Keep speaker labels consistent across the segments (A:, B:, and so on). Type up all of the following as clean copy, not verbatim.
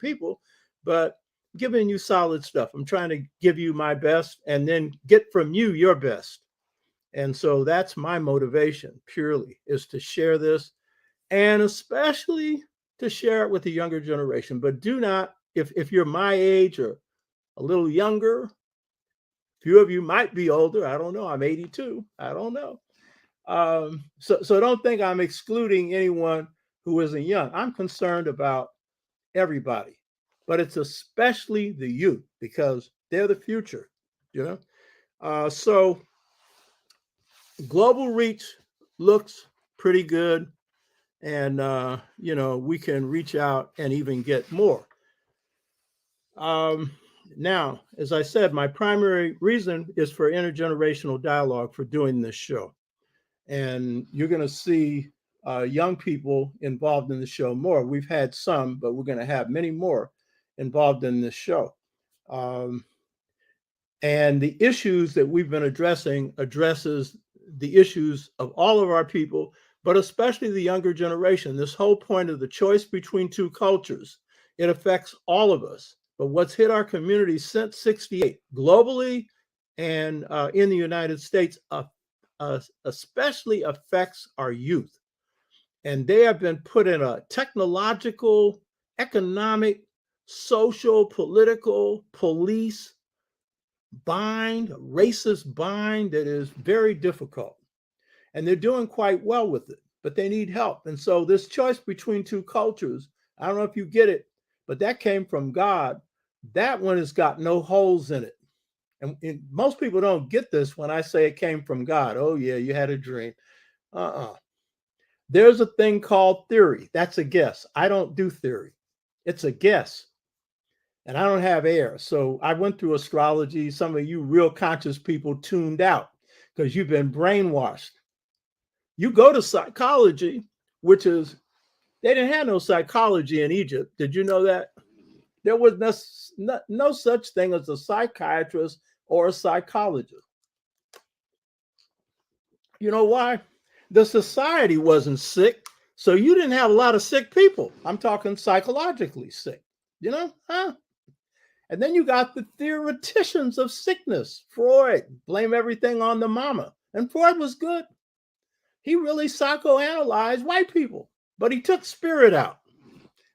A: people, but giving you solid stuff. I'm trying to give you my best and then get from you your best. And so that's my motivation purely, is to share this, and especially to share it with the younger generation. But do not, if you're my age or a little younger, few of you might be older. I don't know. I'm 82. I don't know. So don't think I'm excluding anyone who isn't young. I'm concerned about everybody, but it's especially the youth because they're the future, you know? So global reach looks pretty good. And, we can reach out and even get more. Now, as I said, my primary reason is for intergenerational dialogue for doing this show. And you're going to see young people involved in the show more. We've had some, but we're going to have many more involved in this show. And the issues that we've been addressing addresses the issues of all of our people, but especially the younger generation. This whole point of the choice between two cultures, it affects all of us. But what's hit our community since '68, globally and in the United States, especially affects our youth. And they have been put in a technological, economic, social, political, police bind, racist bind that is very difficult. And they're doing quite well with it, but they need help. And so this choice between two cultures, I don't know if you get it, but that came from God. That one has got no holes in it. And most people don't get this when I say it came from God. Oh, yeah, you had a dream. There's a thing called theory. That's a guess. I don't do theory. It's a guess. And I don't have air. So I went through astrology. Some of you real conscious people tuned out because you've been brainwashed. You go to psychology, which is, they didn't have no psychology in Egypt. Did you know that? There was no such thing as a psychiatrist or a psychologist. You know why? The society wasn't sick, so you didn't have a lot of sick people. I'm talking psychologically sick, And then you got the theoreticians of sickness. Freud, blame everything on the mama. And Freud was good. He really psychoanalyzed white people, but he took spirit out.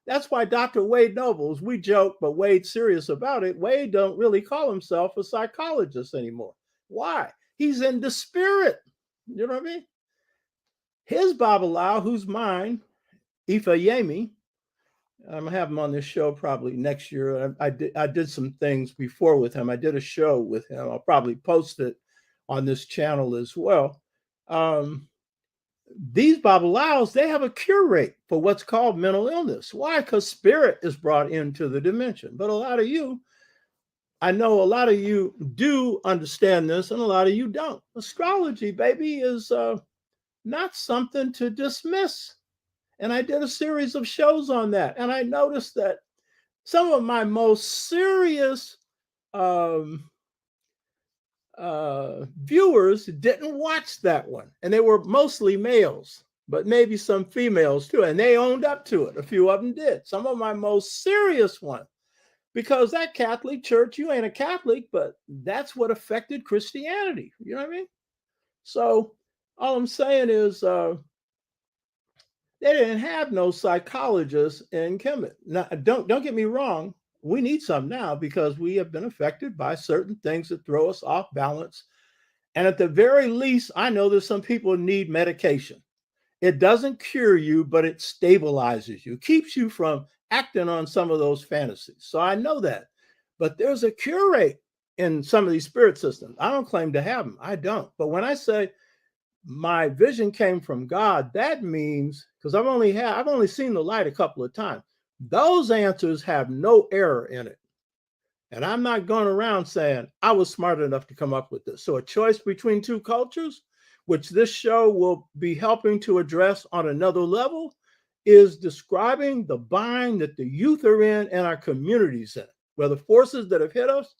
A: That's why Dr. Wade Nobles, we joke, but Wade's serious about it. Wade don't really call himself a psychologist anymore. Why? He's in the spirit. You know what I mean? His Babalawo, who's mine, Ifeyemi, I'm going to have him on this show probably next year. I did some things before with him. I did a show with him. I'll probably post it on this channel as well. These Babalawos, they have a cure rate for what's called mental illness. Why? Because spirit is brought into the dimension. But a lot of you, I know a lot of you do understand this and a lot of you don't. Astrology, baby, is not something to dismiss. And I did a series of shows on that. And I noticed that some of my most serious viewers didn't watch that one. And they were mostly males, but maybe some females too. And they owned up to it. A few of them did. Some of my most serious ones. Because that Catholic church, you ain't a Catholic, but that's what affected Christianity. You know what I mean? So all I'm saying is they didn't have no psychologists in Kemet. Now, don't get me wrong. We need some now because we have been affected by certain things that throw us off balance. And at the very least, I know that some people need medication. It doesn't cure you, but it stabilizes you, keeps you from acting on some of those fantasies. So I know that. But there's a cure rate in some of these spirit systems. I don't claim to have them. I don't. But when I say my vision came from God, that means, because I've only seen the light a couple of times. Those answers have no error in it. And I'm not going around saying I was smart enough to come up with this. So a choice between two cultures, which this show will be helping to address on another level, is describing the bind that the youth are in and our communities in, where the forces that have hit us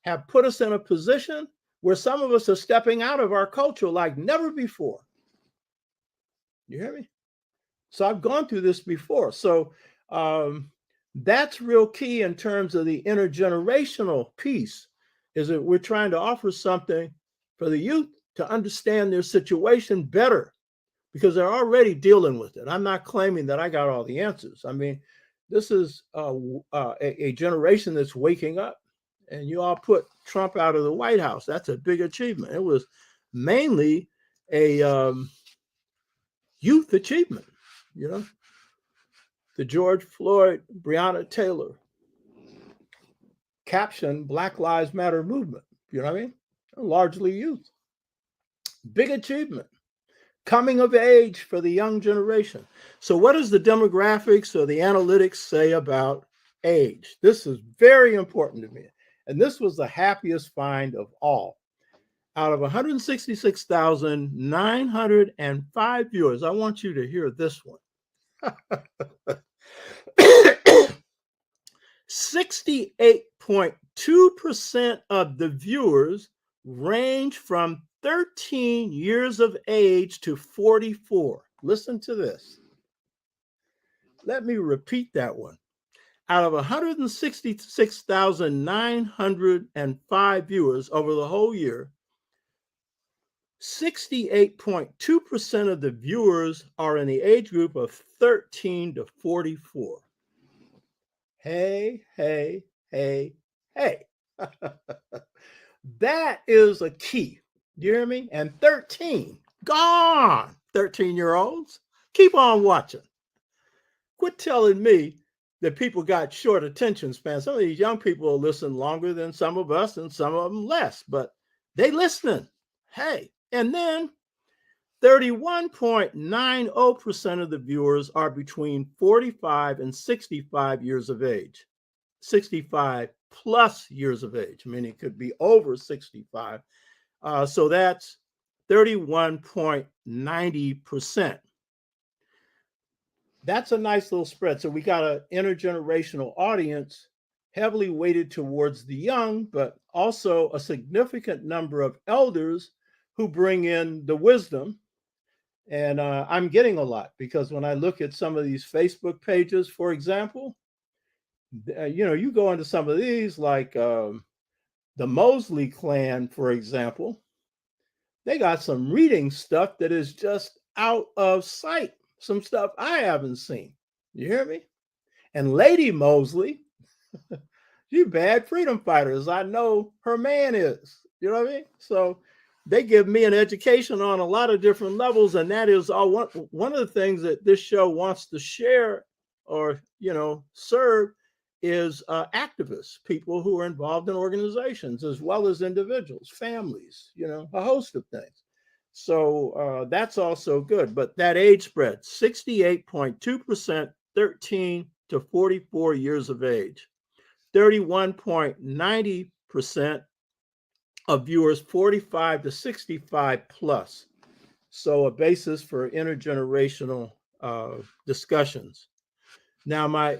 A: have put us in a position where some of us are stepping out of our culture like never before. You hear me? So I've gone through this before. So That's real key in terms of the intergenerational piece, is that we're trying to offer something for the youth to understand their situation better because they're already dealing with it. I'm not claiming that I got all the answers. I mean, this is a generation that's waking up, and you all put Trump out of the White House. That's a big achievement. It was mainly a youth achievement, you know. The George Floyd, Breonna Taylor caption Black Lives Matter movement. You know what I mean? Largely youth. Big achievement. Coming of age for the young generation. So, what does the demographics or the analytics say about age? This is very important to me. And this was the happiest find of all. Out of 166,905 viewers, I want you to hear this one. 68.2% of the viewers range from 13 years of age to 44. Listen to this. Let me repeat that one. Out of 166,905 viewers over the whole year, 68.2% of the viewers are in the age group of 13 to 44. Hey, hey, hey, hey. That is a key. Do you hear me? And 13, gone. 13-year-olds, keep on watching. Quit telling me that people got short attention spans. Some of these young people will listen longer than some of us and some of them less, but they listening. Hey, and then 31.90% of the viewers are between 45 and 65 years of age. 65 plus years of age. I mean, it could be over 65. So that's 31.90%. That's a nice little spread. So we got an intergenerational audience heavily weighted towards the young, but also a significant number of elders who bring in the wisdom. And I'm getting a lot because when I look at some of these Facebook pages, for example, you go into some of these like the Mosley clan, for example, they got some reading stuff that is just out of sight. Some stuff I haven't seen. You hear me? And Lady Mosley, she's bad freedom fighters. I know her man is. You know what I mean? So they give me an education on a lot of different levels, and that is all one of the things that this show wants to share or serve is activists, people who are involved in organizations as well as individuals, families, a host of things. So that's also good. But that age spread, 68.2%, 13 to 44 years of age, 31.90% of viewers 45 to 65 plus. So a basis for intergenerational discussions. Now,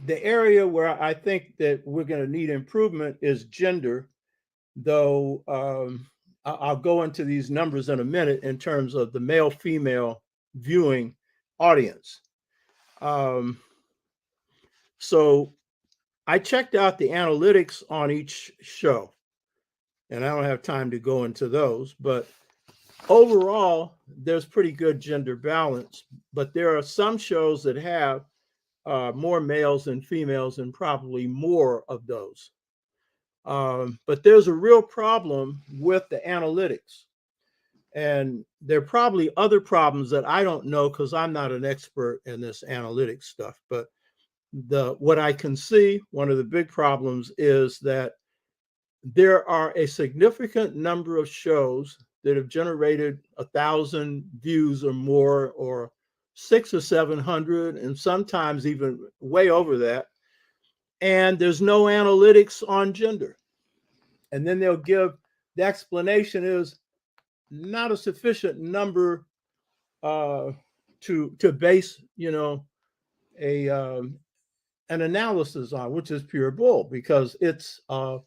A: the area where I think that we're going to need improvement is gender, though I'll go into these numbers in a minute in terms of the male-female viewing audience. So I checked out the analytics on each show, and I don't have time to go into those, but overall, there's pretty good gender balance, but there are some shows that have more males than females and probably more of those. But there's a real problem with the analytics. And there are probably other problems that I don't know because I'm not an expert in this analytics stuff. But what I can see, one of the big problems is that there are a significant number of shows that have generated 1,000 views or more, or 600 or 700, and sometimes even way over that. And there's no analytics on gender. And then they'll give the explanation is not a sufficient number to base, an analysis on, which is pure bull because it's a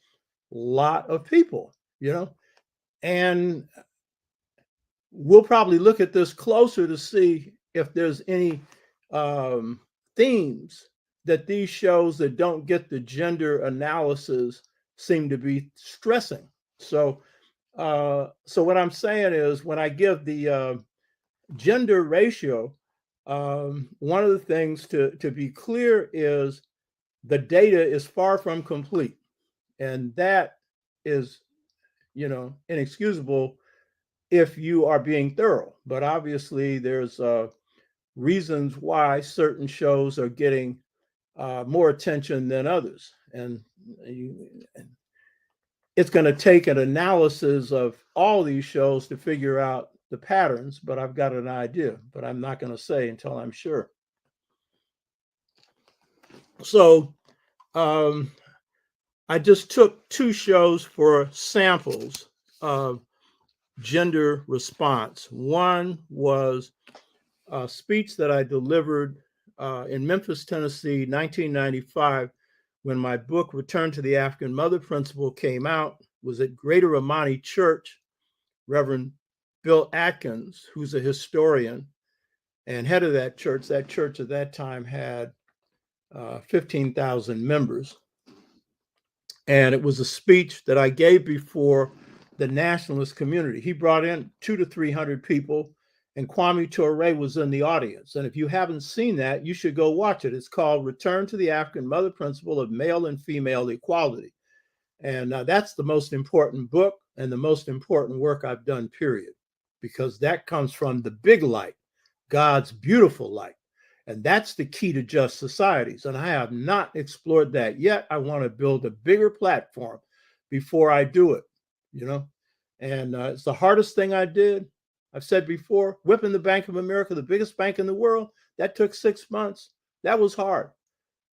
A: lot of people, and we'll probably look at this closer to see if there's any themes that these shows that don't get the gender analysis seem to be stressing. So what I'm saying is, when I give the gender ratio, one of the things to be clear is the data is far from complete, and that is, inexcusable if you are being thorough. But obviously, there's reasons why certain shows are getting more attention than others, and it's going to take an analysis of all these shows to figure out the patterns. But I've got an idea, but I'm not going to say until I'm sure. So I just took 2 shows for samples of gender response. One was a speech that I delivered in Memphis, Tennessee, 1995, when my book, Return to the African Mother Principle, came out. Was at Greater Amani Church. Reverend Bill Atkins, who's a historian and head of that church at that time had 15,000 members. And it was a speech that I gave before the nationalist community. He brought in 200 to 300 people, and Kwame Ture was in the audience. And if you haven't seen that, you should go watch it. It's called Return to the African Mother Principle of Male and Female Equality. And that's the most important book and the most important work I've done, period, because that comes from the big light, God's beautiful light. And that's the key to just societies. And I have not explored that yet. I want to build a bigger platform before I do it, And it's the hardest thing I did. I've said before, whipping the Bank of America, the biggest bank in the world, that took 6 months. That was hard.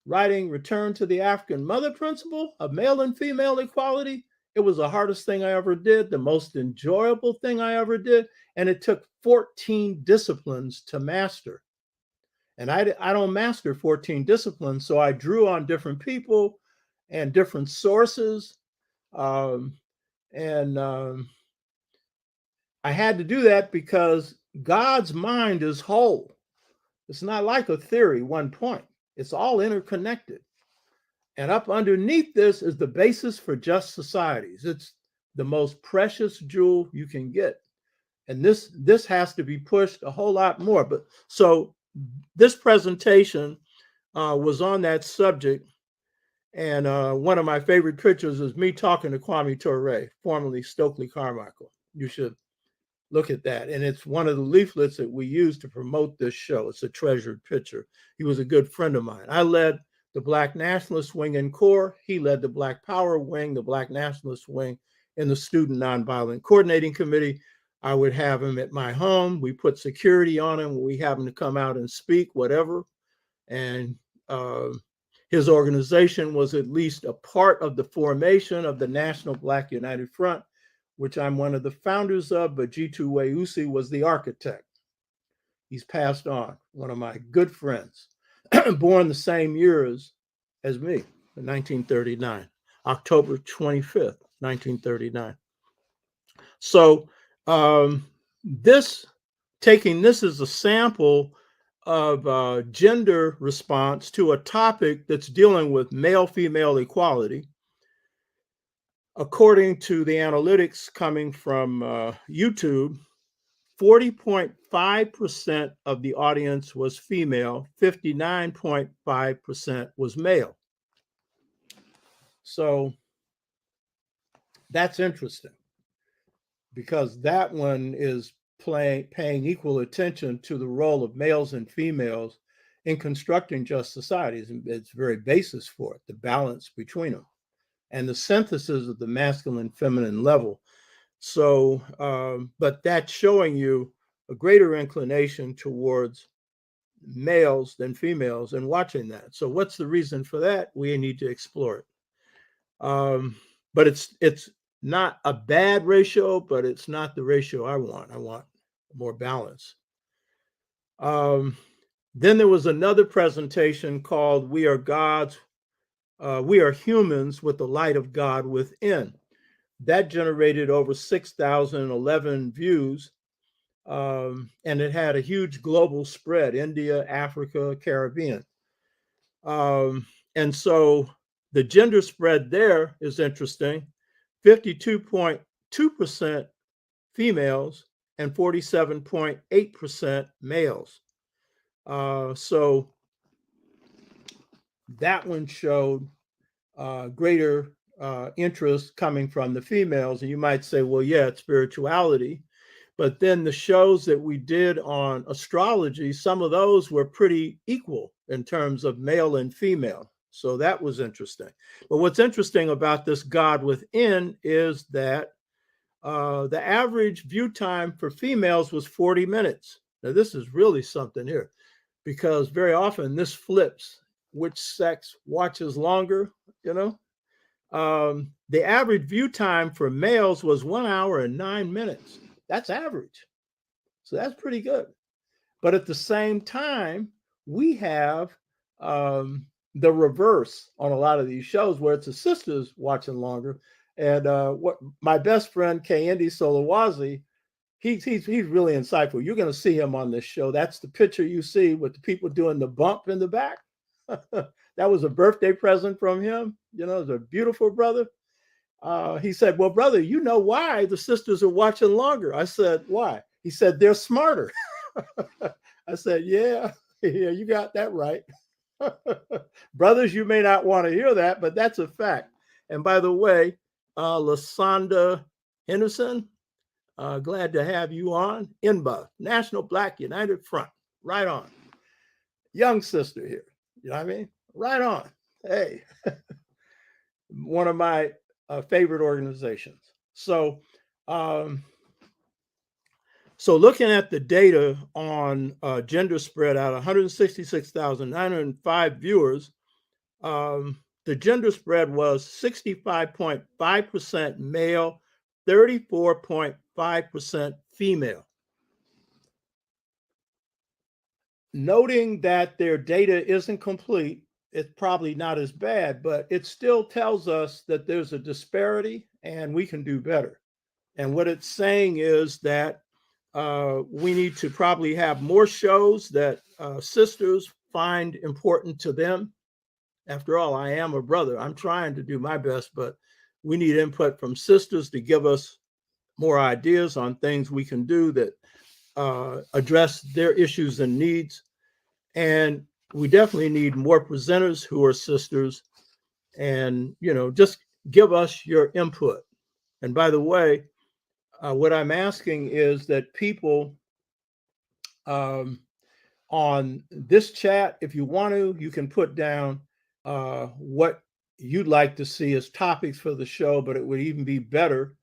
A: Writing Return to the African Mother Principle of Male and Female Equality, it was the hardest thing I ever did, the most enjoyable thing I ever did. And it took 14 disciplines to master. And I don't master 14 disciplines, so I drew on different people and different sources. I had to do that because God's mind is whole. It's not like a theory, one point. It's all interconnected. And up underneath this is the basis for just societies. It's the most precious jewel you can get. And this has to be pushed a whole lot more. But so this presentation was on that subject. And one of my favorite pictures is me talking to Kwame Ture, formerly Stokely Carmichael. You should look at that. And it's one of the leaflets that we use to promote this show. It's a treasured picture. He was a good friend of mine. I led the Black Nationalist Wing in CORE. He led the Black Power Wing, the Black Nationalist Wing, in the Student Nonviolent Coordinating Committee. I would have him at my home. We put security on him when we have him to come out and speak, whatever. And his organization was at least a part of the formation of the National Black United Front, which I'm one of the founders of, but Jitu Weusi was the architect. He's passed on, one of my good friends, born the same year as me, in 1939, October 25th, 1939. So taking this as a sample of gender response to a topic that's dealing with male-female equality, according to the analytics coming from YouTube, 40.5% of the audience was female, 59.5% was male. So that's interesting, because that one is paying equal attention to the role of males and females in constructing just societies, and its very basis for it, the balance between them, and the synthesis of the masculine feminine level. So, but that's showing you a greater inclination towards males than females, and watching that. So what's the reason for that? We need to explore it. But it's not a bad ratio, but it's not the ratio I want. I want more balance. Then there was another presentation called We Are Gods, We Are Humans with the Light of God Within. That generated over 6,011 views, and it had a huge global spread, India, Africa, Caribbean. And so the gender spread there is interesting. 52.2% females and 47.8% males. So that one showed greater interest coming from the females. And you might say, well, yeah, it's spirituality. But then the shows that we did on astrology, some of those were pretty equal in terms of male and female. So that was interesting. But what's interesting about this God Within is that the average view time for females was 40 minutes. Now, this is really something here, because very often this flips which sex watches longer, you know. The average view time for males was 1 hour and 9 minutes. That's average. So that's pretty good. But at the same time, we have the reverse on a lot of these shows where it's the sisters watching longer. And what my best friend, Kendi Solowazi, he's really insightful. You're going to see him on this show. That's the picture you see with the people doing the bump in the back. That was a birthday present from him. You know, it's a beautiful brother. He said, well, brother, you know why the sisters are watching longer? I said, why? He said, they're smarter. I said, yeah, you got that right. Brothers, you may not want to hear that, but that's a fact. And by the way, Lasonda Henderson, glad to have you on. INBA, National Black United Front, right on. Young sister here, you know what I mean? Right on. Hey, one of my favorite organizations. So, so looking at the data on gender spread out, 166,905 viewers, the gender spread was 65.5% male, 34.5% female. Noting that their data isn't complete, it's probably not as bad, but it still tells us that there's a disparity and we can do better. And what it's saying is that we need to probably have more shows that sisters find important to them. After all, I am a brother. I'm trying to do my best, but we need input from sisters to give us more ideas on things we can do that address their issues and needs. And we definitely need more presenters who are sisters, and, you know, just give us your input. And by the way, what I'm asking is that people on this chat, if you want to, you can put down what you'd like to see as topics for the show, but it would even be better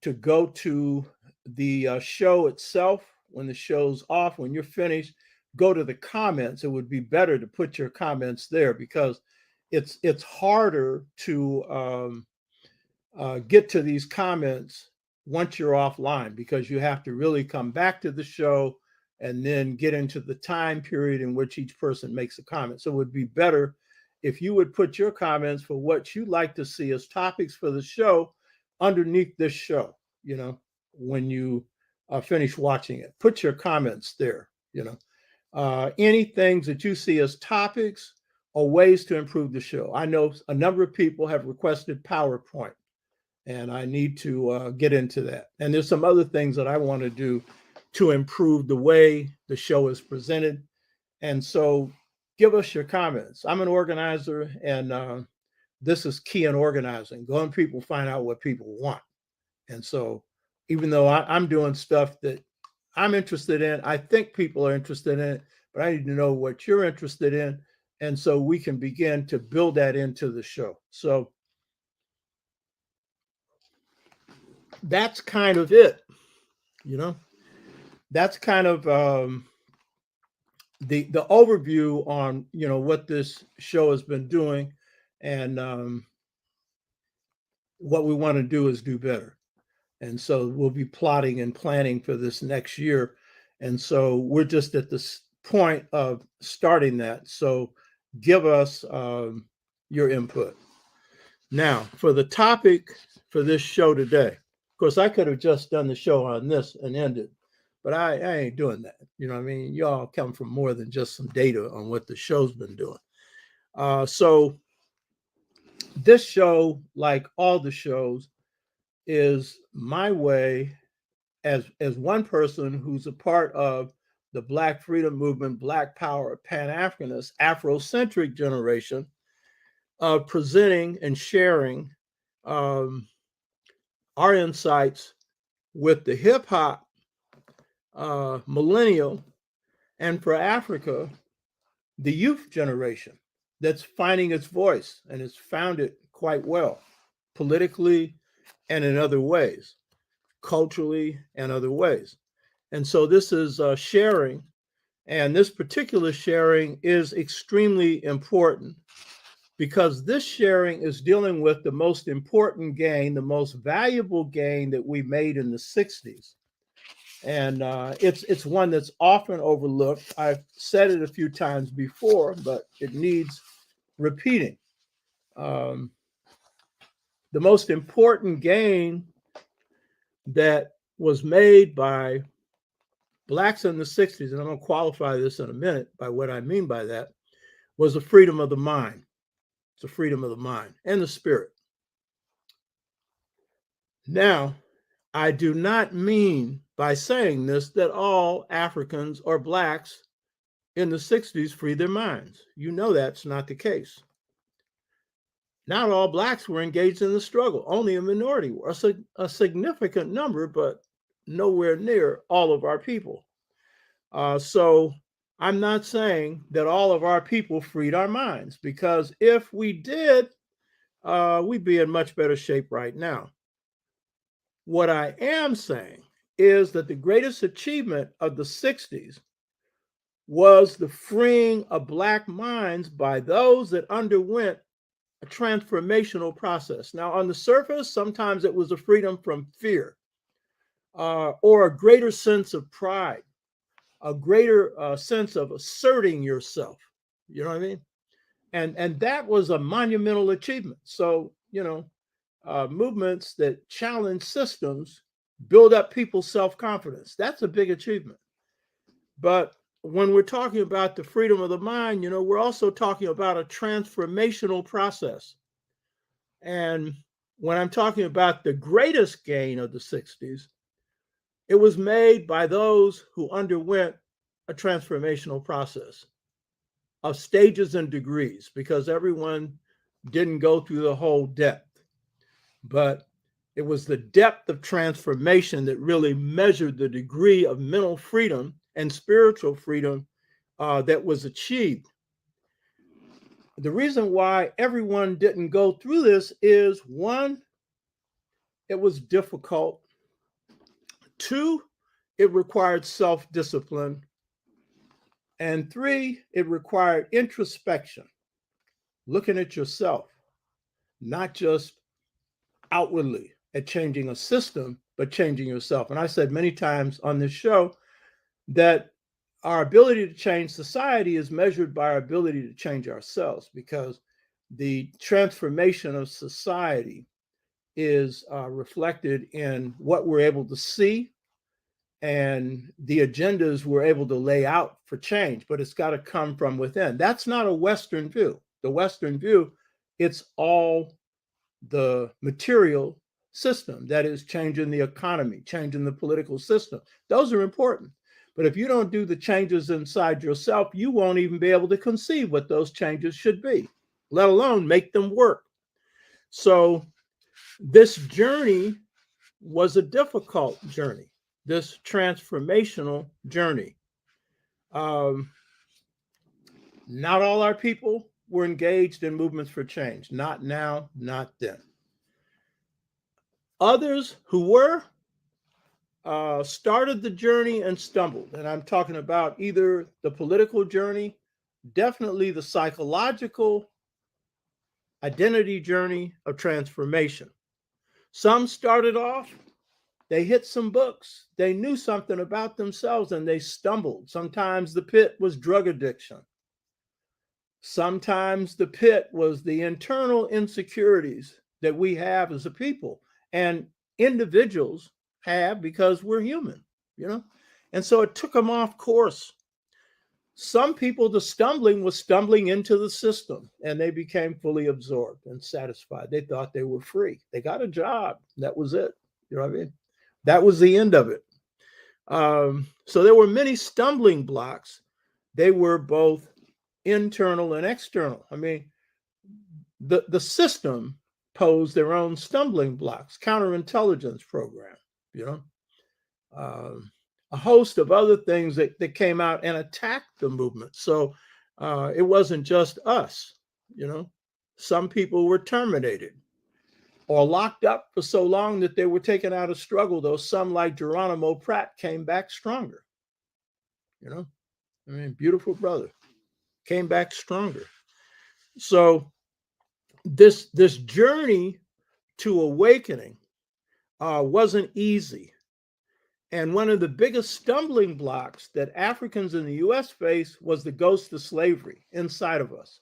A: to go to the show itself when the show's off. When you're finished, go to the comments. It would be better to put your comments there, because it's harder to get to these comments once you're offline, because you have to really come back to the show and then get into the time period in which each person makes a comment. So it would be better if you would put your comments for what you'd like to see as topics for the show underneath this show, you know, when you finish watching it. Put your comments there, you know. Any things that you see as topics or ways to improve the show. I know a number of people have requested PowerPoint, and I need to get into that. And there's some other things that I want to do to improve the way the show is presented. And so give us your comments. I'm an organizer, and this is key in organizing. Go and people find out what people want. And so even though I'm doing stuff that I'm interested in, I think people are interested in it, but I need to know what you're interested in. And so we can begin to build that into the show. So that's kind of it, you know. That's kind of the overview on, you know, what this show has been doing, and what we want to do is do better. And so we'll be plotting and planning for this next year. And so we're just at this point of starting that. So give us your input. Now, for the topic for this show today, of course, I could have just done the show on this and ended, but I ain't doing that. You know what I mean? Y'all come from more than just some data on what the show's been doing. So this show, like all the shows, is my way as one person who's a part of the Black freedom movement, Black power, Pan-Africanist, Afrocentric generation, presenting and sharing um, our insights with the hip hop millennial, and for Africa, the youth generation that's finding its voice and has found it quite well, politically and in other ways, culturally and other ways. And so this is sharing, and this particular sharing is extremely important because this sharing is dealing with the most important gain, the most valuable gain that we made in the 60s. And it's one that's often overlooked. I've said it a few times before, but it needs repeating. The most important gain that was made by Blacks in the 60s, and I'm going to qualify this in a minute by what I mean by that, was the freedom of the mind. It's the freedom of the mind and the spirit. Now, I do not mean by saying this that all Africans or Blacks in the 60s freed their minds. You know that's not the case. Not all Blacks were engaged in the struggle. Only a minority were, a significant number, but nowhere near all of our people. So I'm not saying that all of our people freed our minds, because if we did, we'd be in much better shape right now. What I am saying is that the greatest achievement of the 60s was the freeing of Black minds by those that underwent a transformational process. Now, on the surface, sometimes it was a freedom from fear or a greater sense of pride, a greater sense of asserting yourself. You know what I mean? And that was a monumental achievement. So, movements that challenge systems build up people's self-confidence. That's a big achievement. But when we're talking about the freedom of the mind, we're also talking about a transformational process. And when I'm talking about the greatest gain of the 60s, it was made by those who underwent a transformational process of stages and degrees, because everyone didn't go through the whole depth. But it was the depth of transformation that really measured the degree of mental freedom and spiritual freedom that was achieved. The reason why everyone didn't go through this is, one, it was difficult. Two, it required self-discipline. And three, it required introspection, looking at yourself, not just outwardly at changing a system, but changing yourself. And I said many times on this show that our ability to change society is measured by our ability to change ourselves, because the transformation of society is reflected in what we're able to see and the agendas we're able to lay out for change, but it's got to come from within. That's not a Western view. The Western view, it's all the material system, that is changing the economy, changing the political system. Those are important. But if you don't do the changes inside yourself, you won't even be able to conceive what those changes should be, let alone make them work. So this journey was a difficult journey, this transformational journey. Not all our people were engaged in movements for change. Not now, not then. Others who were started the journey and stumbled. And I'm talking about either the political journey, definitely the psychological identity journey of transformation. Some started off, they hit some books, they knew something about themselves, and they stumbled. Sometimes the pit was drug addiction. Sometimes the pit was the internal insecurities that we have as a people and individuals have, because we're human, And so it took them off course. Some people, the stumbling was stumbling into the system, and they became fully absorbed and satisfied. They thought they were free. They got a job. That was it. You know what I mean? That was the end of it. So there were many stumbling blocks. They were both internal and external. I mean, the system posed their own stumbling blocks, counterintelligence program, you know, a host of other things that came out and attacked the movement. So it wasn't just us, you know. Some people were terminated or locked up for so long that they were taken out of struggle, though some, like Geronimo Pratt, came back stronger. You know, I mean, beautiful brother, came back stronger. So this journey to awakening wasn't easy. And one of the biggest stumbling blocks that Africans in the US face was the ghost of slavery inside of us.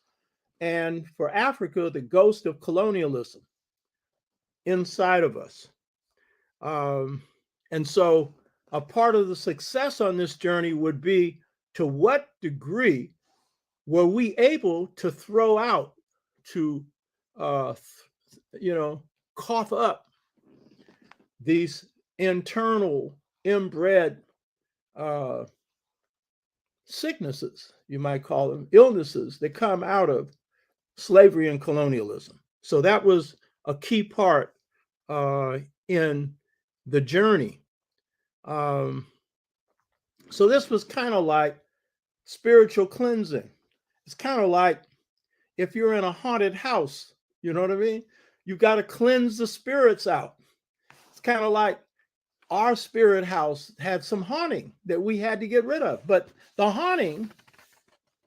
A: And for Africa, the ghost of colonialism inside of us. And so a part of the success on this journey would be, to what degree were we able to throw out, to, cough up these internal inbred sicknesses, you might call them, illnesses that come out of slavery and colonialism. So that was a key part in the journey. So this was kind of like spiritual cleansing. It's kind of like if you're in a haunted house, you know what I mean? You've got to cleanse the spirits out. It's kind of like our spirit house had some haunting that we had to get rid of. But the haunting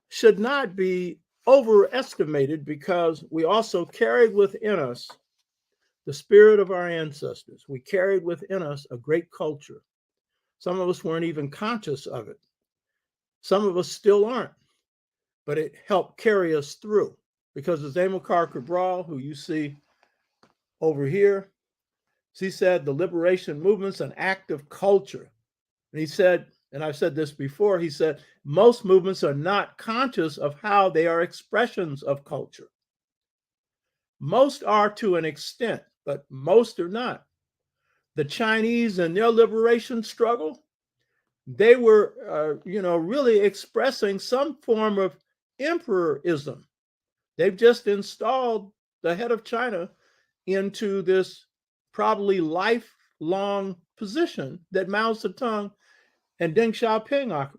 A: should not be overestimated, because we also carried within us the spirit of our ancestors. We carried within us a great culture. Some of us weren't even conscious of it. Some of us still aren't, but it helped carry us through. Because as Amilcar Cabral, who you see over here, he said the liberation movement's an act of culture. And he said, and I've said this before, he said, most movements are not conscious of how they are expressions of culture. Most are to an extent, but most are not. The Chinese and their liberation struggle, they were, really expressing some form of emperorism. They've just installed the head of China into this probably lifelong position that Mao Zedong and Deng Xiaoping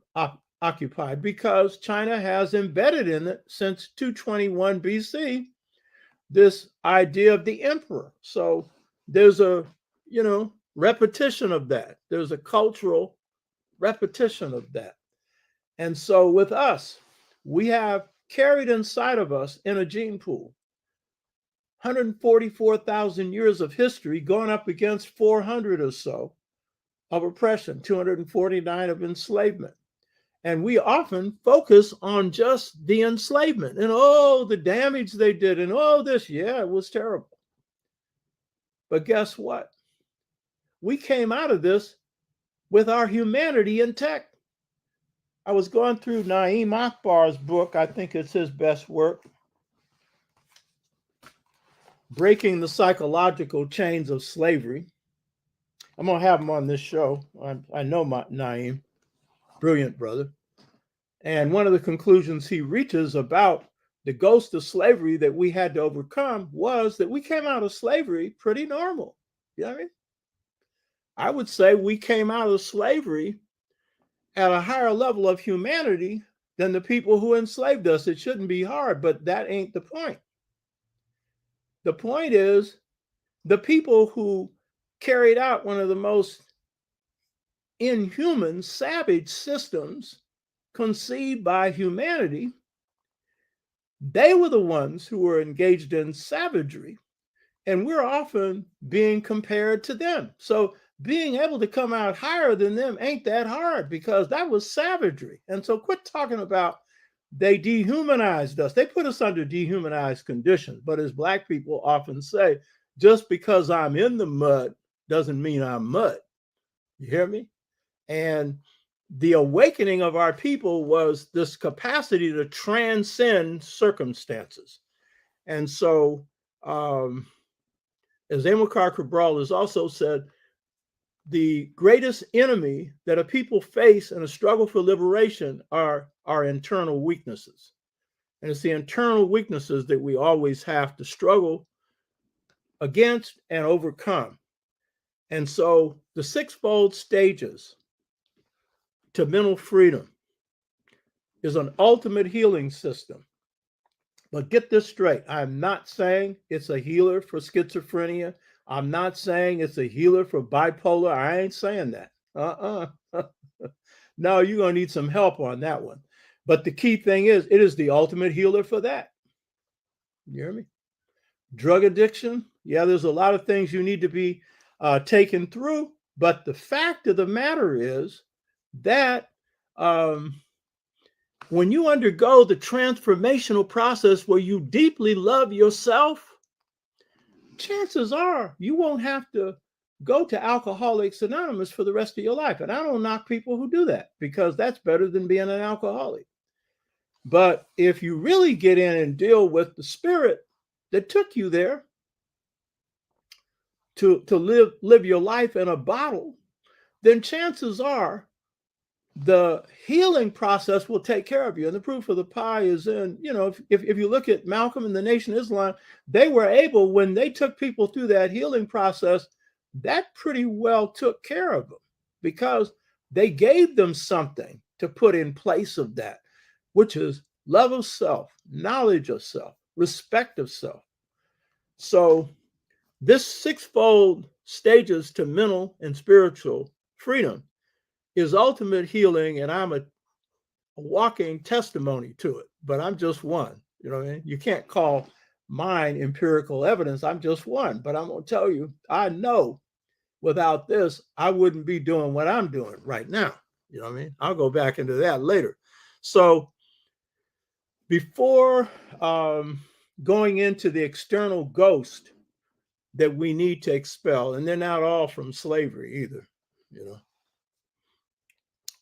A: occupied, because China has embedded in it since 221 BC this idea of the emperor. So there's a, repetition of that. There's a cultural repetition of that. And so with us, we have carried inside of us in a gene pool 144,000 years of history, going up against 400 or so of oppression, 249 of enslavement. And we often focus on just the enslavement and, the damage they did and this. Yeah, it was terrible. But guess what? We came out of this with our humanity intact. I was going through Naim Akbar's book. I think it's his best work, Breaking the Psychological Chains of Slavery. I'm going to have him on this show. I know Naim, brilliant brother. And one of the conclusions he reaches about the ghost of slavery that we had to overcome was that we came out of slavery pretty normal. You know what I mean? I would say we came out of slavery at a higher level of humanity than the people who enslaved us. It shouldn't be hard, but that ain't the point. The point is, the people who carried out one of the most inhuman, savage systems conceived by humanity, they were the ones who were engaged in savagery, and we're often being compared to them. So being able to come out higher than them ain't that hard, because that was savagery. And so quit talking about they dehumanized us. They put us under dehumanized conditions. But as Black people often say, just because I'm in the mud doesn't mean I'm mud. You hear me? And the awakening of our people was this capacity to transcend circumstances. And so, as Amilcar Cabral has also said, the greatest enemy that a people face in a struggle for liberation are our internal weaknesses. And it's the internal weaknesses that we always have to struggle against and overcome. And so the SixFold Stages to mental freedom is an ultimate healing system. But get this straight. I'm not saying it's a healer for schizophrenia. I'm not saying it's a healer for bipolar. I ain't saying that. No, you're going to need some help on that one. But the key thing is, it is the ultimate healer for that. You hear me? Drug addiction. Yeah, there's a lot of things you need to be taken through. But the fact of the matter is that when you undergo the transformational process where you deeply love yourself, chances are you won't have to go to Alcoholics Anonymous for the rest of your life. And I don't knock people who do that, because that's better than being an alcoholic. But if you really get in and deal with the spirit that took you there to live your life in a bottle, then chances are the healing process will take care of you. And the proof of the pie is in, if you look at Malcolm and the Nation of Islam, they were able, when they took people through that healing process, that pretty well took care of them, because they gave them something to put in place of that, which is love of self, knowledge of self, respect of self. So this SixFold Stages to mental and spiritual freedom is ultimate healing, and I'm a walking testimony to it, but I'm just one. You know what I mean? You can't call mine empirical evidence. I'm just one, but I'm going to tell you, I know without this, I wouldn't be doing what I'm doing right now. You know what I mean? I'll go back into that later. So before going into the external ghost that we need to expel, and they're not all from slavery either,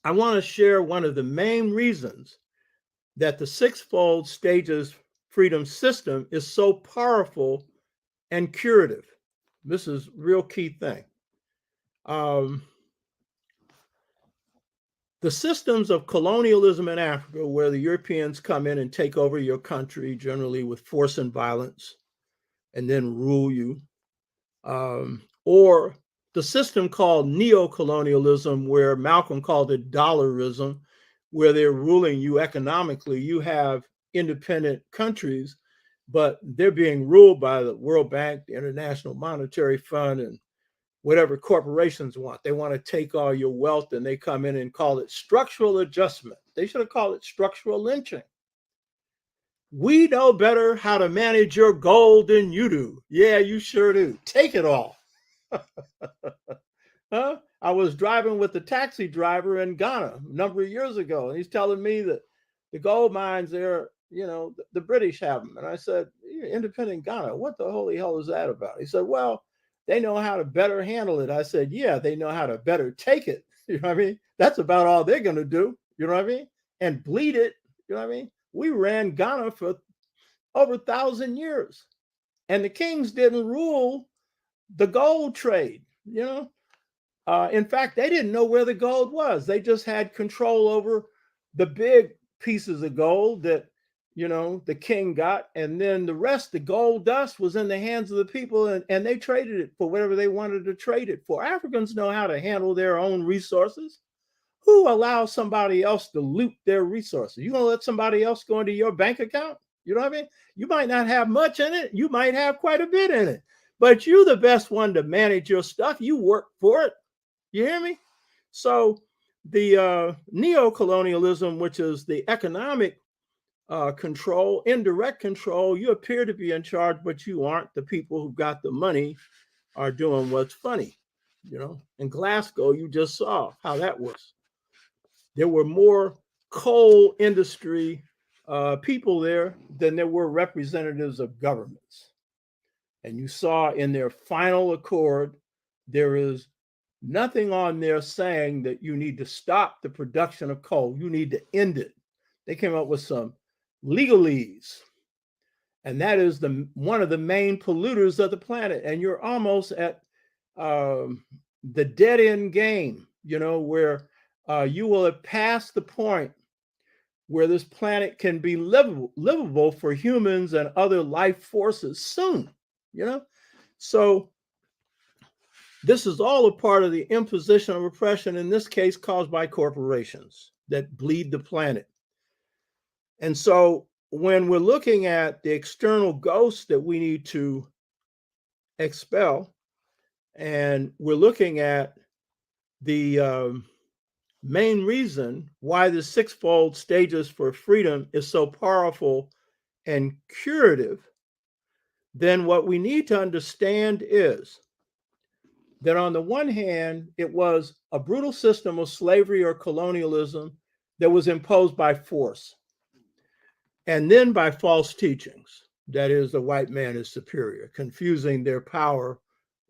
A: I want to share one of the main reasons that the SixFold Stages freedom system is so powerful and curative. This is a real key thing. The systems of colonialism in Africa, where the Europeans come in and take over your country, generally with force and violence, and then rule you, or the system called Neocolonialism, where Malcolm called it dollarism, where they're ruling you economically. You have independent countries, but they're being ruled by the World Bank, the International Monetary Fund, and whatever corporations want. They want to take all your wealth, and they come in and call it structural adjustment. They should have called it structural lynching. We know better how to manage your gold than you do. Yeah, you sure do. Take it all. Huh? I was driving with a taxi driver in Ghana a number of years ago, and he's telling me that the gold mines there, the British have them. And I said, independent Ghana, what the holy hell is that about? He said, well, they know how to better handle it. I said, yeah, they know how to better take it. You know what I mean? That's about all they're going to do. You know what I mean? And bleed it. You know what I mean? We ran Ghana for over 1,000 years, and the kings didn't rule the gold trade. In fact, they didn't know where the gold was. They just had control over the big pieces of gold that, the king got. And then the rest, the gold dust, was in the hands of the people, and they traded it for whatever they wanted to trade it for. Africans know how to handle their own resources. Who allows somebody else to loot their resources? You going to let somebody else go into your bank account? You know what I mean? You might not have much in it. You might have quite a bit in it. But you're the best one to manage your stuff. You work for it. You hear me? So the neocolonialism, which is the economic control, indirect control, you appear to be in charge, but you aren't. The people who got the money are doing what's funny. In Glasgow, you just saw how that was. There were more coal industry people there than there were representatives of governments. And you saw in their final accord, there is Nothing on there saying that you need to stop the production of coal. You need to end it. They came up with some legalese, and that is one of the main polluters of the planet. And you're almost at the dead end game, where you will have passed the point where this planet can be livable for humans and other life forces soon, So this is all a part of the imposition of oppression, in this case caused by corporations that bleed the planet. And so when we're looking at the external ghosts that we need to expel, and we're looking at the main reason why the SixFold Stages for Freedom is so powerful and curative, then what we need to understand is that on the one hand, it was a brutal system of slavery or colonialism that was imposed by force, and then by false teachings. That is, the white man is superior, confusing their power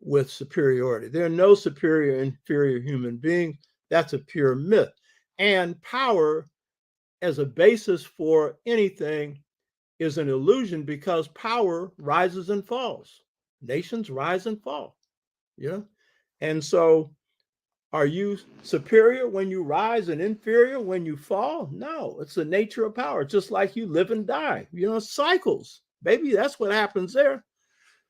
A: with superiority. There are no superior, inferior human beings. That's a pure myth. And power as a basis for anything is an illusion, because power rises and falls. Nations rise and fall, And so are you superior when you rise and inferior when you fall? No, it's the nature of power. Just like you live and die, cycles. Baby, that's what happens there.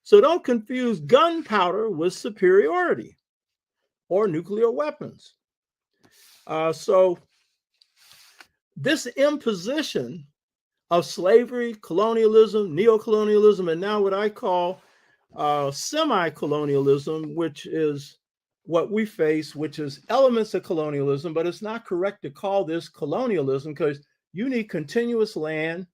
A: So don't confuse gunpowder with superiority or nuclear weapons. So this imposition of slavery, colonialism, neocolonialism, and now what I call semicolonialism, which is what we face, which is elements of colonialism, but it's not correct to call this colonialism, because you need continuous land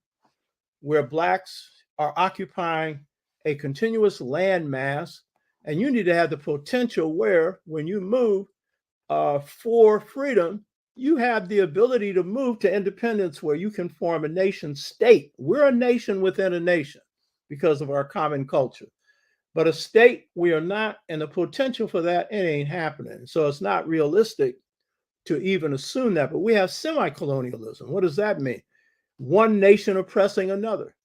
A: where Blacks are occupying a continuous land mass, and you need to have the potential where, when you move for freedom, you have the ability to move to independence, where you can form a nation state. We're a nation within a nation because of our common culture. But a state, we are not, and the potential for that, it ain't happening. So it's not realistic to even assume that. But we have semi-colonialism. What does that mean? One nation oppressing another.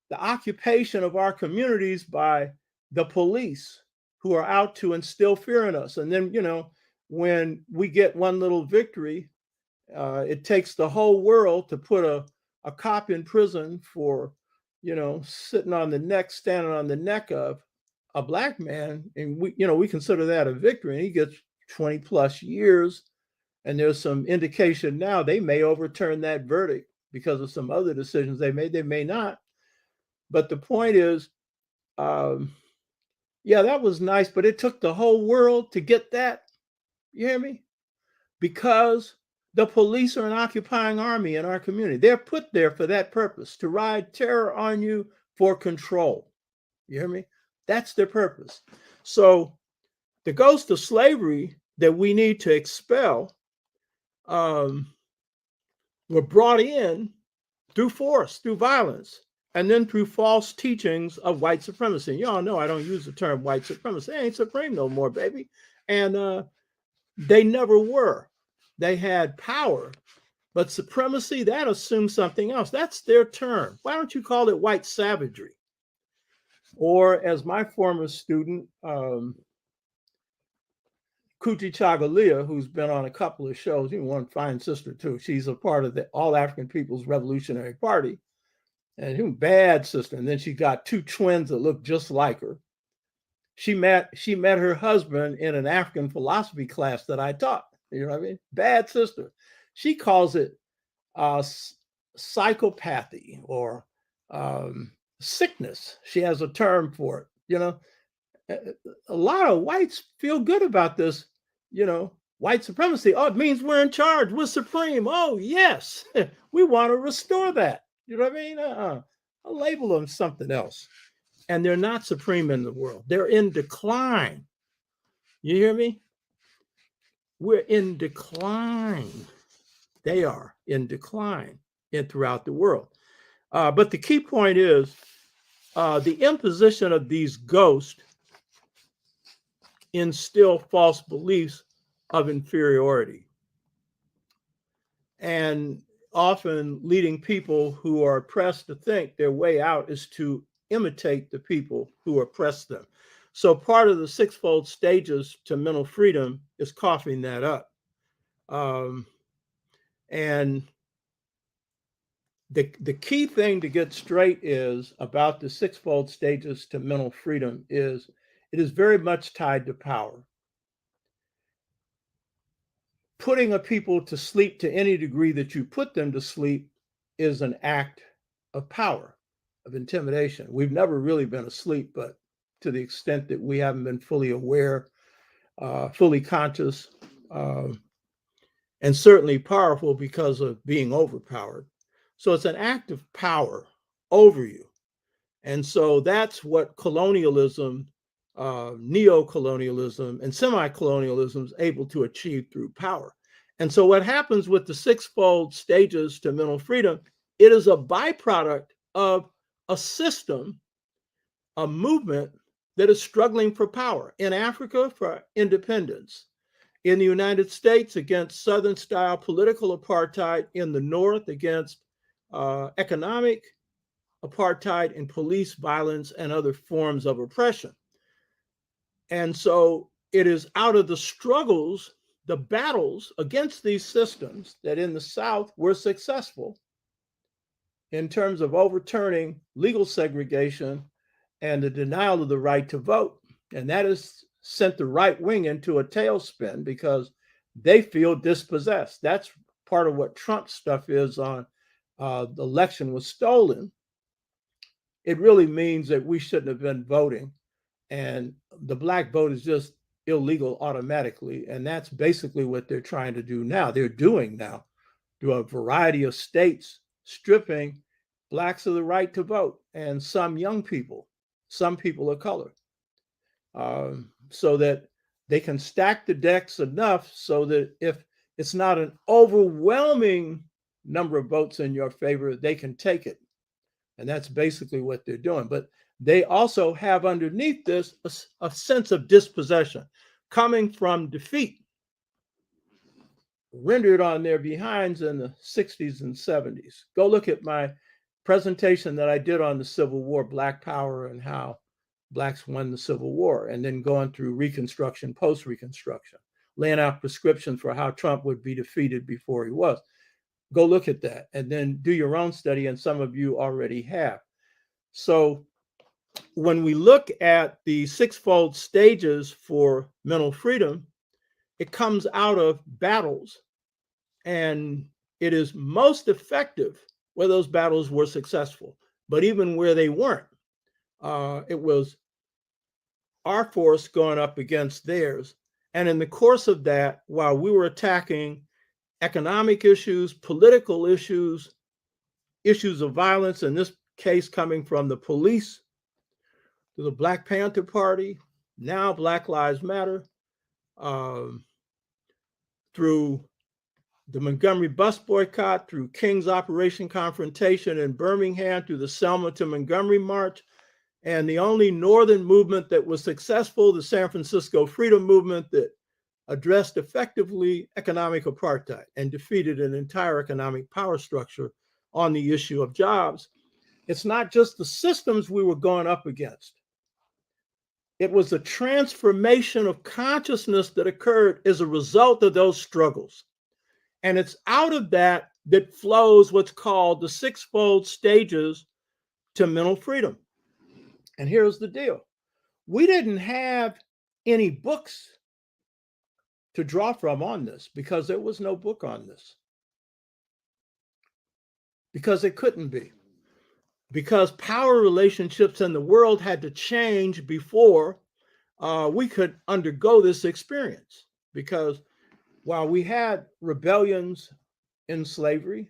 A: The occupation of our communities by the police, who are out to instill fear in us. And then, when we get one little victory, it takes the whole world to put a cop in prison for, sitting on the neck, standing on the neck of a Black man. And we consider that a victory. And he gets 20 plus years. And there's some indication now they may overturn that verdict because of some other decisions they made. They may not. But the point is, that was nice, but it took the whole world to get that. You hear me? Because the police are an occupying army in our community. They're put there for that purpose, to ride terror on you for control. You hear me? That's their purpose. So the ghost of slavery that we need to expel were brought in through force, through violence, and then through false teachings of white supremacy. Y'all know I don't use the term white supremacy. They ain't supreme no more, baby. And they never were. They had power, but supremacy, that assumes something else. That's their term. Why don't you call it white savagery? Or, as my former student, Kuti Chagalia, who's been on a couple of shows, one fine sister too. She's a part of the All African People's Revolutionary Party, and she was a bad sister. And then she got two twins that look just like her. She met her husband in an African philosophy class that I taught. You know what I mean? Bad sister. She calls it psychopathy or sickness. She has a term for it. A lot of whites feel good about this, white supremacy. Oh, it means we're in charge. We're supreme. Oh, yes. We want to restore that. You know what I mean? I'll label them something else. And they're not supreme in the world. They're in decline. You hear me? We're in decline. They are in decline throughout the world. But the key point is the imposition of these ghosts instill false beliefs of inferiority, and often leading people who are oppressed to think their way out is to imitate the people who oppress them. So part of the sixfold stages to mental freedom is coughing that up. And the key thing to get straight is about the sixfold stages to mental freedom is it is very much tied to power. Putting a people to sleep to any degree that you put them to sleep is an act of power, of intimidation. We've never really been asleep, but to the extent that we haven't been fully aware, fully conscious, and certainly powerful because of being overpowered. So it's an act of power over you. And so that's what colonialism, neocolonialism, and semicolonialism is able to achieve through power. And so what happens with the sixfold stages to mental freedom, it is a byproduct of a system, a movement that is struggling for power. In Africa, for independence. In the United States, against Southern-style political apartheid. In the North, against economic apartheid and police violence and other forms of oppression. And so it is out of the struggles, the battles against these systems, that in the South were successful in terms of overturning legal segregation and the denial of the right to vote. And that has sent the right wing into a tailspin because they feel dispossessed. That's part of what Trump stuff is on the election was stolen. It really means that we shouldn't have been voting, and the black vote is just illegal automatically. And that's basically what they're trying to do now. They're doing now to a variety of states, stripping blacks of the right to vote, and some young people, some people of color, so that they can stack the decks enough so that if it's not an overwhelming number of votes in your favor, they can take it. And that's basically what they're doing. But they also have underneath this a sense of dispossession coming from defeat, rendered on their behinds in the 60s and 70s. Go look at my presentation that I did on the Civil War, Black Power, and how blacks won the Civil War, and then going through Reconstruction, post-Reconstruction, laying out prescriptions for how Trump would be defeated before he was. Go look at that and then do your own study, and some of you already have. So when we look at the sixfold stages for mental freedom, it comes out of battles, and it is most effective where those battles were successful. But even where they weren't, it was our force going up against theirs. And in the course of that, while we were attacking economic issues, political issues, issues of violence, in this case coming from the police to the Black Panther Party, now Black Lives Matter, through the Montgomery bus boycott, through King's Operation Confrontation in Birmingham, through the Selma to Montgomery March, and the only Northern movement that was successful, the San Francisco Freedom Movement, that addressed effectively economic apartheid and defeated an entire economic power structure on the issue of jobs. It's not just the systems we were going up against. It was a transformation of consciousness that occurred as a result of those struggles. And it's out of that that flows what's called the sixfold stages to mental freedom. And here's the deal. We didn't have any books to draw from on this because there was no book on this. Because it couldn't be. Because power relationships in the world had to change before we could undergo this experience. Because while we had rebellions in slavery,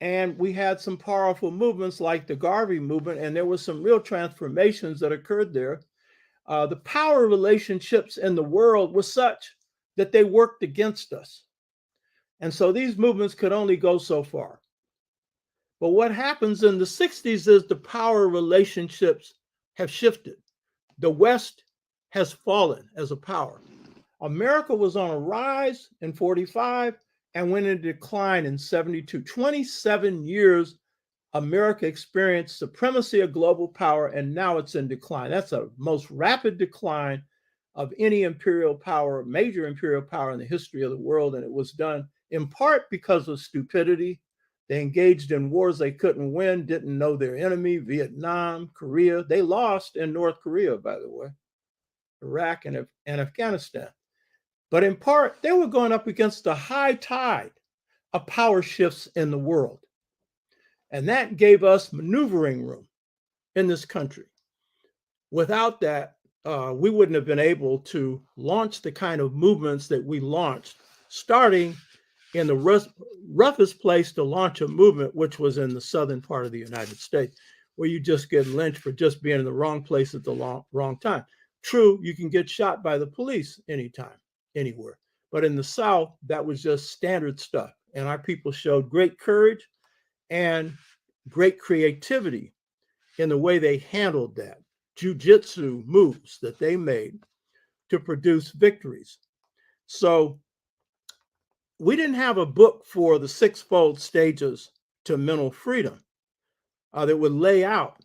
A: and we had some powerful movements like the Garvey movement, and there were some real transformations that occurred there, the power relationships in the world were such that they worked against us. And so these movements could only go so far. But what happens in the 60s is the power relationships have shifted. The West has fallen as a power. America was on a rise in 45 and went into decline in 72. 27 years, America experienced supremacy of global power, and now it's in decline. That's the most rapid decline of any imperial power, major imperial power in the history of the world. And it was done in part because of stupidity. They engaged in wars they couldn't win, didn't know their enemy, Vietnam, Korea. They lost in North Korea, by the way, Iraq and Afghanistan. But in part, they were going up against the high tide of power shifts in the world. And that gave us maneuvering room in this country. Without that, we wouldn't have been able to launch the kind of movements that we launched, starting in the roughest place to launch a movement, which was in the southern part of the United States, where you just get lynched for just being in the wrong place at the wrong time. True, you can get shot by the police anytime, anywhere. But in the South, that was just standard stuff. And our people showed great courage and great creativity in the way they handled that. Jiu-jitsu moves that they made to produce victories. So we didn't have a book for the SixFold Stages to mental freedom that would lay out,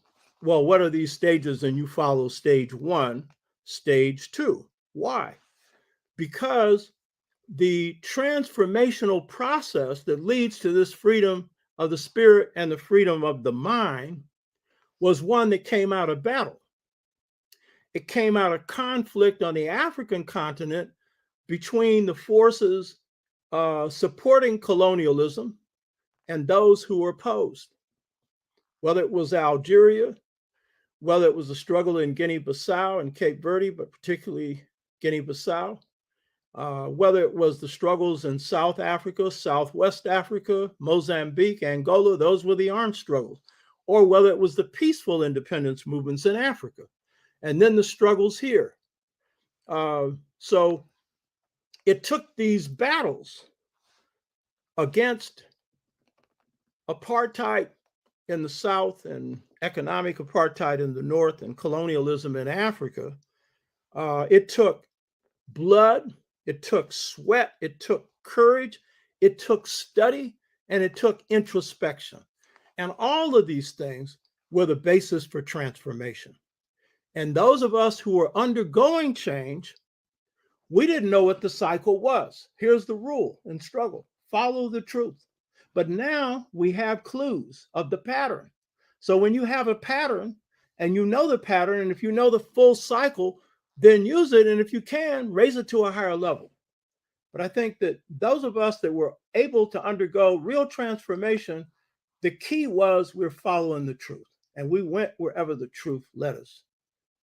A: well, what are these stages? And you follow stage 1, stage 2. Why? Because the transformational process that leads to this freedom of the spirit and the freedom of the mind was one that came out of battle. It came out of conflict on the African continent between the forces supporting colonialism and those who were opposed. Whether it was Algeria, whether it was the struggle in Guinea-Bissau and Cape Verde, but particularly Guinea-Bissau, whether it was the struggles in South Africa, Southwest Africa, Mozambique, Angola, those were the armed struggles, or whether it was the peaceful independence movements in Africa, and then the struggles here. So it took these battles against apartheid in the South and economic apartheid in the North and colonialism in Africa. It took blood, it took sweat, it took courage, it took study, and it took introspection. And all of these things were the basis for transformation. And those of us who were undergoing change, we didn't know what the cycle was. Here's the rule in struggle: follow the truth. But now we have clues of the pattern. So when you have a pattern and you know the pattern, and if you know the full cycle, then use it. And if you can, raise it to a higher level. But I think that those of us that were able to undergo real transformation, the key was we're following the truth. And we went wherever the truth led us.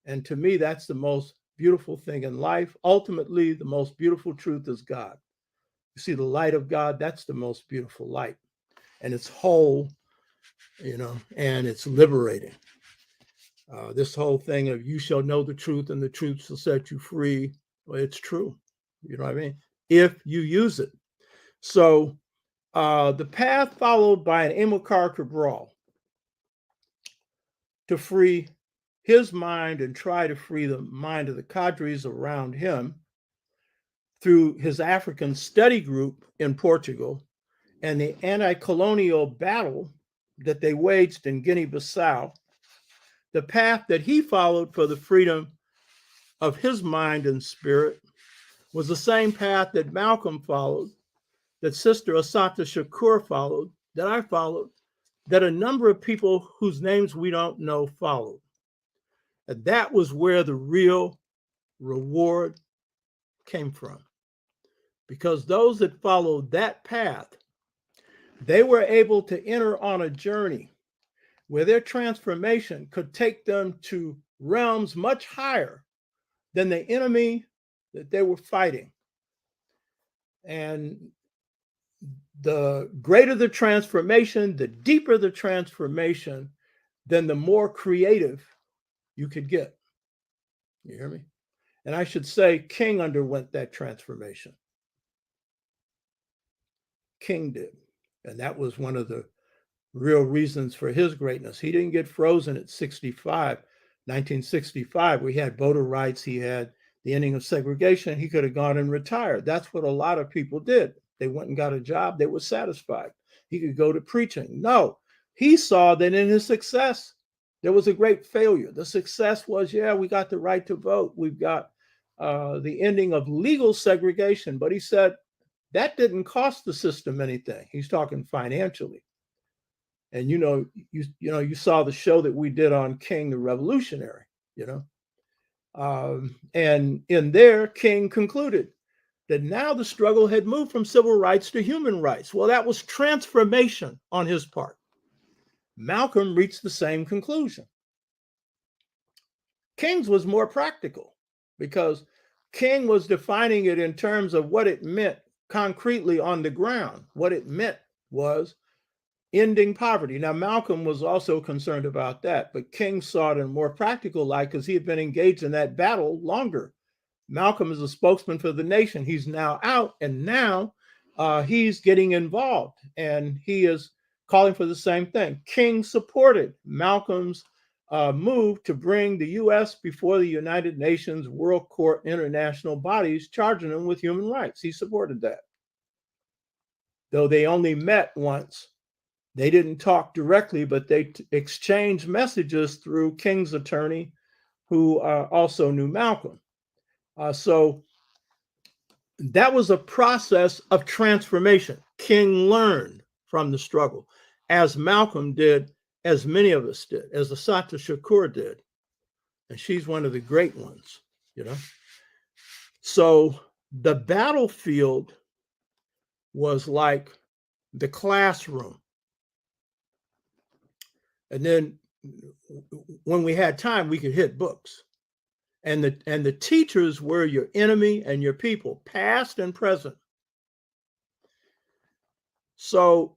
A: And to me, that's the most beautiful thing in life. Ultimately, the most beautiful truth is God. You see the light of God, that's the most beautiful light. And it's whole, and it's liberating. This whole thing of you shall know the truth and the truth shall set you free. Well, it's true. You know what I mean? If you use it. So the path followed by an Amilcar Cabral to free his mind and try to free the mind of the cadres around him through his African study group in Portugal and the anti-colonial battle that they waged in Guinea-Bissau, the path that he followed for the freedom of his mind and spirit was the same path that Malcolm followed, that Sister Assata Shakur followed, that I followed, that a number of people whose names we don't know followed. And that was where the real reward came from. Because those that followed that path, they were able to enter on a journey where their transformation could take them to realms much higher than the enemy that they were fighting. And the greater the transformation, the deeper the transformation, then the more creative you could get. You hear me? And I should say King underwent that transformation. King did. And that was one of the real reasons for his greatness. He didn't get frozen at 65. 1965, we had voter rights, he had the ending of segregation, he could have gone and retired. That's what a lot of people did. They went and got a job, they were satisfied. He could go to preaching. No, he saw that in his success, there was a great failure. The success was, yeah, we got the right to vote. We've got the ending of legal segregation. But he said that didn't cost the system anything. He's talking financially. And you saw the show that we did on King the Revolutionary, and in there, King concluded that now the struggle had moved from civil rights to human rights. Well, that was transformation on his part. Malcolm reached the same conclusion. King's was more practical because King was defining it in terms of what it meant concretely on the ground. What it meant was ending poverty. Now, Malcolm was also concerned about that, but King saw it in a more practical light because he had been engaged in that battle longer. Malcolm is a spokesman for the nation. He's now out, and now he's getting involved, and he is calling for the same thing. King supported Malcolm's move to bring the U.S. before the United Nations World Court international bodies, charging them with human rights. He supported that. Though they only met once, they didn't talk directly, but they exchanged messages through King's attorney, who also knew Malcolm. So that was a process of transformation. King learned from the struggle, as Malcolm did, as many of us did, as Assata Shakur did. And she's one of the great ones, So the battlefield was like the classroom. And then when we had time, we could hit books. And the teachers were your enemy and your people, past and present. So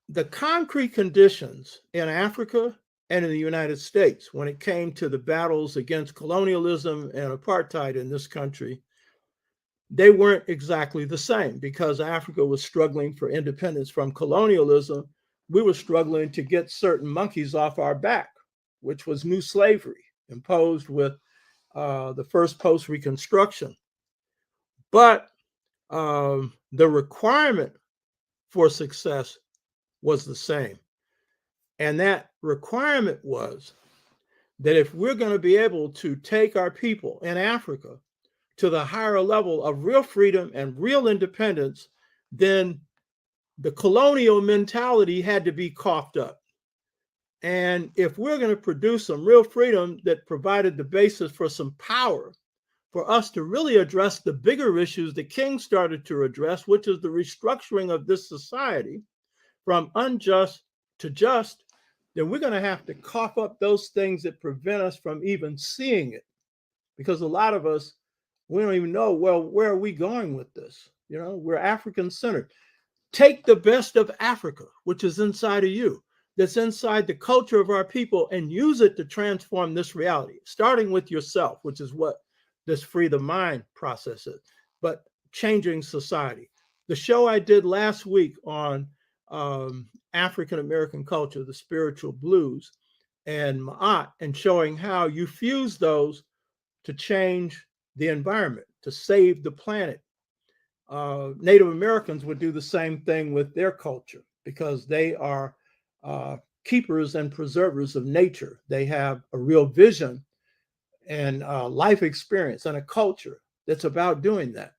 A: the concrete conditions in Africa and in the United States, when it came to the battles against colonialism and apartheid in this country, they weren't exactly the same because Africa was struggling for independence from colonialism. We were struggling to get certain monkeys off our back, which was new slavery imposed with the first post-Reconstruction. But the requirement for success was the same. And that requirement was that if we're going to be able to take our people in Africa to the higher level of real freedom and real independence, then the colonial mentality had to be coughed up. And if we're going to produce some real freedom that provided the basis for some power for us to really address the bigger issues that King started to address, which is the restructuring of this society from unjust to just, then we're going to have to cough up those things that prevent us from even seeing it. Because a lot of us, we don't even know, well, where are we going with this? We're African-centered. Take the best of Africa, which is inside of you, that's inside the culture of our people, and use it to transform this reality, starting with yourself, which is what this Free the Mind process is, but changing society. The show I did last week on African-American culture, the spiritual blues, and Ma'at, and showing how you fuse those to change the environment, to save the planet. Native Americans would do the same thing with their culture because they are keepers and preservers of nature. They have a real vision and life experience and a culture that's about doing that.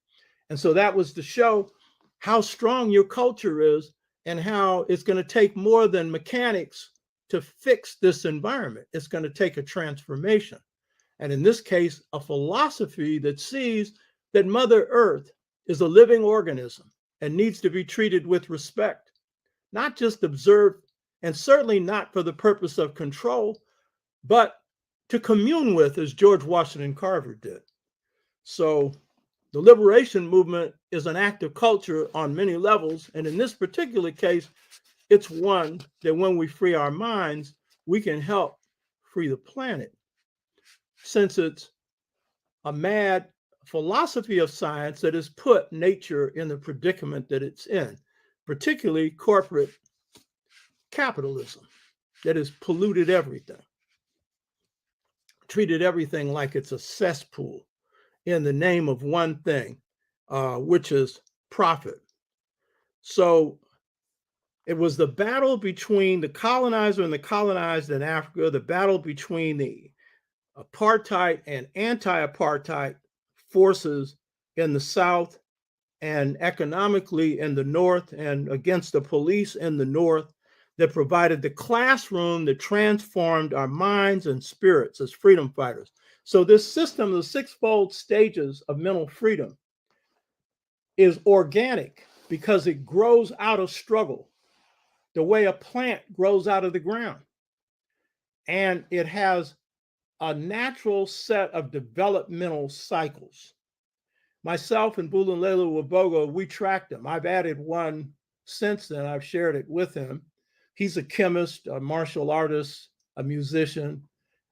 A: And so that was to show how strong your culture is and how it's going to take more than mechanics to fix this environment. It's going to take a transformation. And in this case, a philosophy that sees that Mother Earth is a living organism and needs to be treated with respect, not just observed, and certainly not for the purpose of control, but to commune with, as George Washington Carver did. So the liberation movement is an act of culture on many levels. And in this particular case, it's one that when we free our minds, we can help free the planet. Since it's a mad philosophy of science that has put nature in the predicament that it's in, particularly corporate capitalism that has polluted everything. treated everything like it's a cesspool in the name of one thing, which is profit. So it was the battle between the colonizer and the colonized in Africa, the battle between the apartheid and anti-apartheid forces in the South and economically in the North, and against the police in the North, that provided the classroom that transformed our minds and spirits as freedom fighters. So this system, the sixfold stages of mental freedom, is organic because it grows out of struggle, the way a plant grows out of the ground. And it has a natural set of developmental cycles. Myself and Bulanlela Wabogo, we tracked them. I've added one since then. I've shared it with him. He's a chemist, a martial artist, a musician,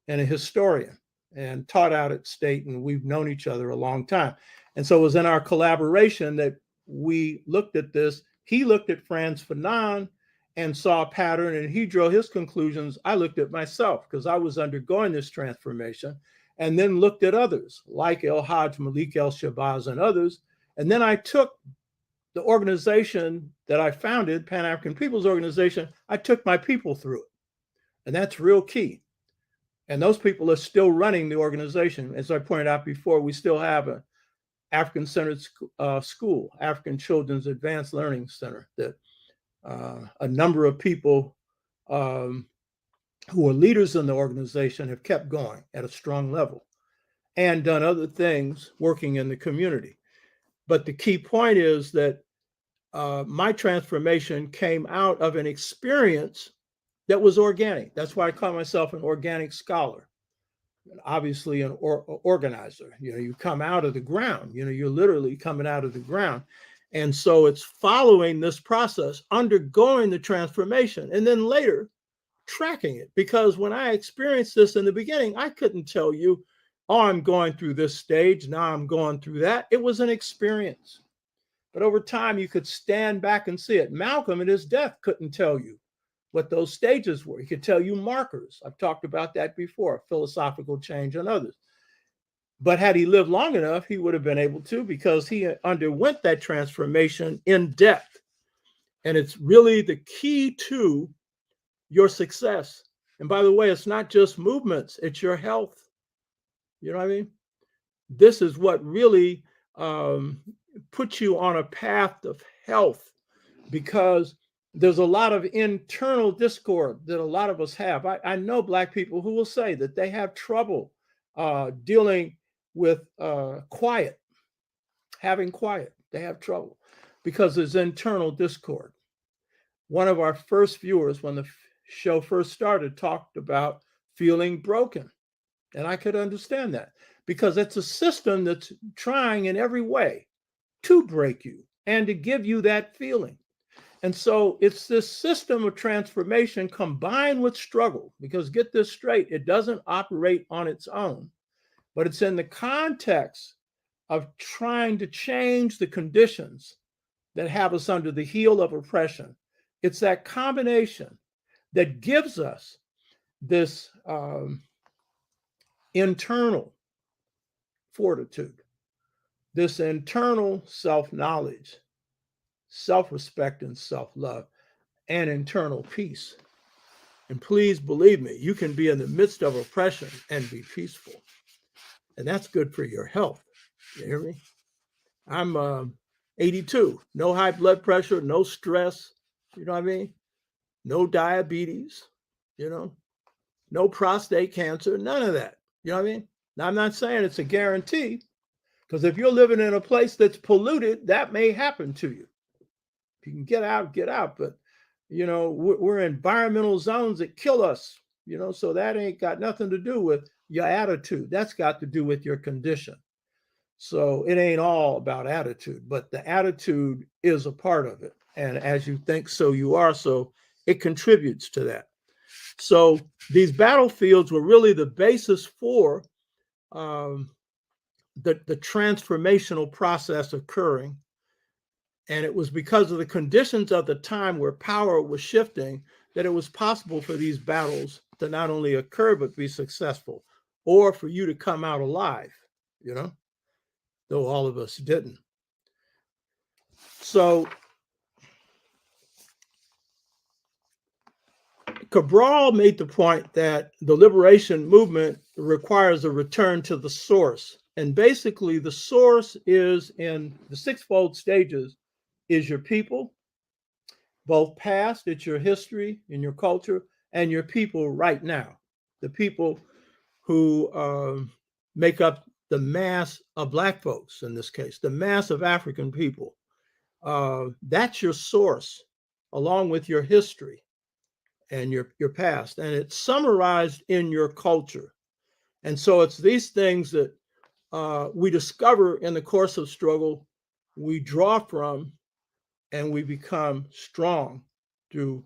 A: and a historian, and taught out at State, and we've known each other a long time. And so it was in our collaboration that we looked at this. He looked at Frantz Fanon and saw a pattern, and he drew his conclusions. I looked at myself because I was undergoing this transformation, and then looked at others like El Hajj, Malik El Shabazz, and others. And then I took the organization that I founded, Pan-African People's Organization, I took my people through it. And that's real key. And those people are still running the organization. As I pointed out before, we still have an African-centered school, African Children's Advanced Learning Center, that a number of people who are leaders in the organization have kept going at a strong level and done other things working in the community. But the key point is that my transformation came out of an experience that was organic. That's why I call myself an organic scholar, obviously an organizer. You know, you come out of the ground, you know, you're literally coming out of the ground. And so it's following this process, undergoing the transformation, and then later tracking it. Because when I experienced this in the beginning, I couldn't tell you, oh, I'm going through this stage, now I'm going through that. It was an experience. But over time, you could stand back and see it. Malcolm at his death couldn't tell you what those stages were. He could tell you markers. I've talked about that before, philosophical change and others. But had he lived long enough, he would have been able to, because he underwent that transformation in depth. And it's really the key to your success. And by the way, it's not just movements, it's your health. You know what I mean? This is what really puts you on a path of health, because there's a lot of internal discord that a lot of us have. I know Black people who will say that they have trouble dealing with having quiet. They have trouble because there's internal discord. One of our first viewers, when the show first started, talked about feeling broken. And I could understand that, because it's a system that's trying in every way to break you and to give you that feeling. And so it's this system of transformation combined with struggle, because get this straight, it doesn't operate on its own, but it's in the context of trying to change the conditions that have us under the heel of oppression. It's that combination that gives us this internal fortitude, this internal self-knowledge, self-respect and self-love, and internal peace. And please believe me, you can be in the midst of oppression and be peaceful. And that's good for your health. You hear me? I'm 82, no high blood pressure, no stress, you know what I mean? No diabetes, you know, no prostate cancer, none of that. You know what I mean? Now, I'm not saying it's a guarantee, because if you're living in a place that's polluted, that may happen to you. If you can get out, get out. But, you know, we're in environmental zones that kill us, you know, so that ain't got nothing to do with your attitude. That's got to do with your condition. So it ain't all about attitude, but the attitude is a part of it. And as you think, so you are. So it contributes to that. So these battlefields were really the basis for the transformational process occurring. And it was because of the conditions of the time where power was shifting that it was possible for these battles to not only occur, but be successful or for you to come out alive, you know, though all of us didn't. So Cabral made the point that the liberation movement requires a return to the source. And basically, the source is in the SixFold Stages is your people, both past, it's your history and your culture, and your people right now, the people who make up the mass of Black folks, in this case, the mass of African people. That's your source, along with your history and your past, and it's summarized in your culture. And so it's these things that we discover in the course of struggle, we draw from, and we become strong through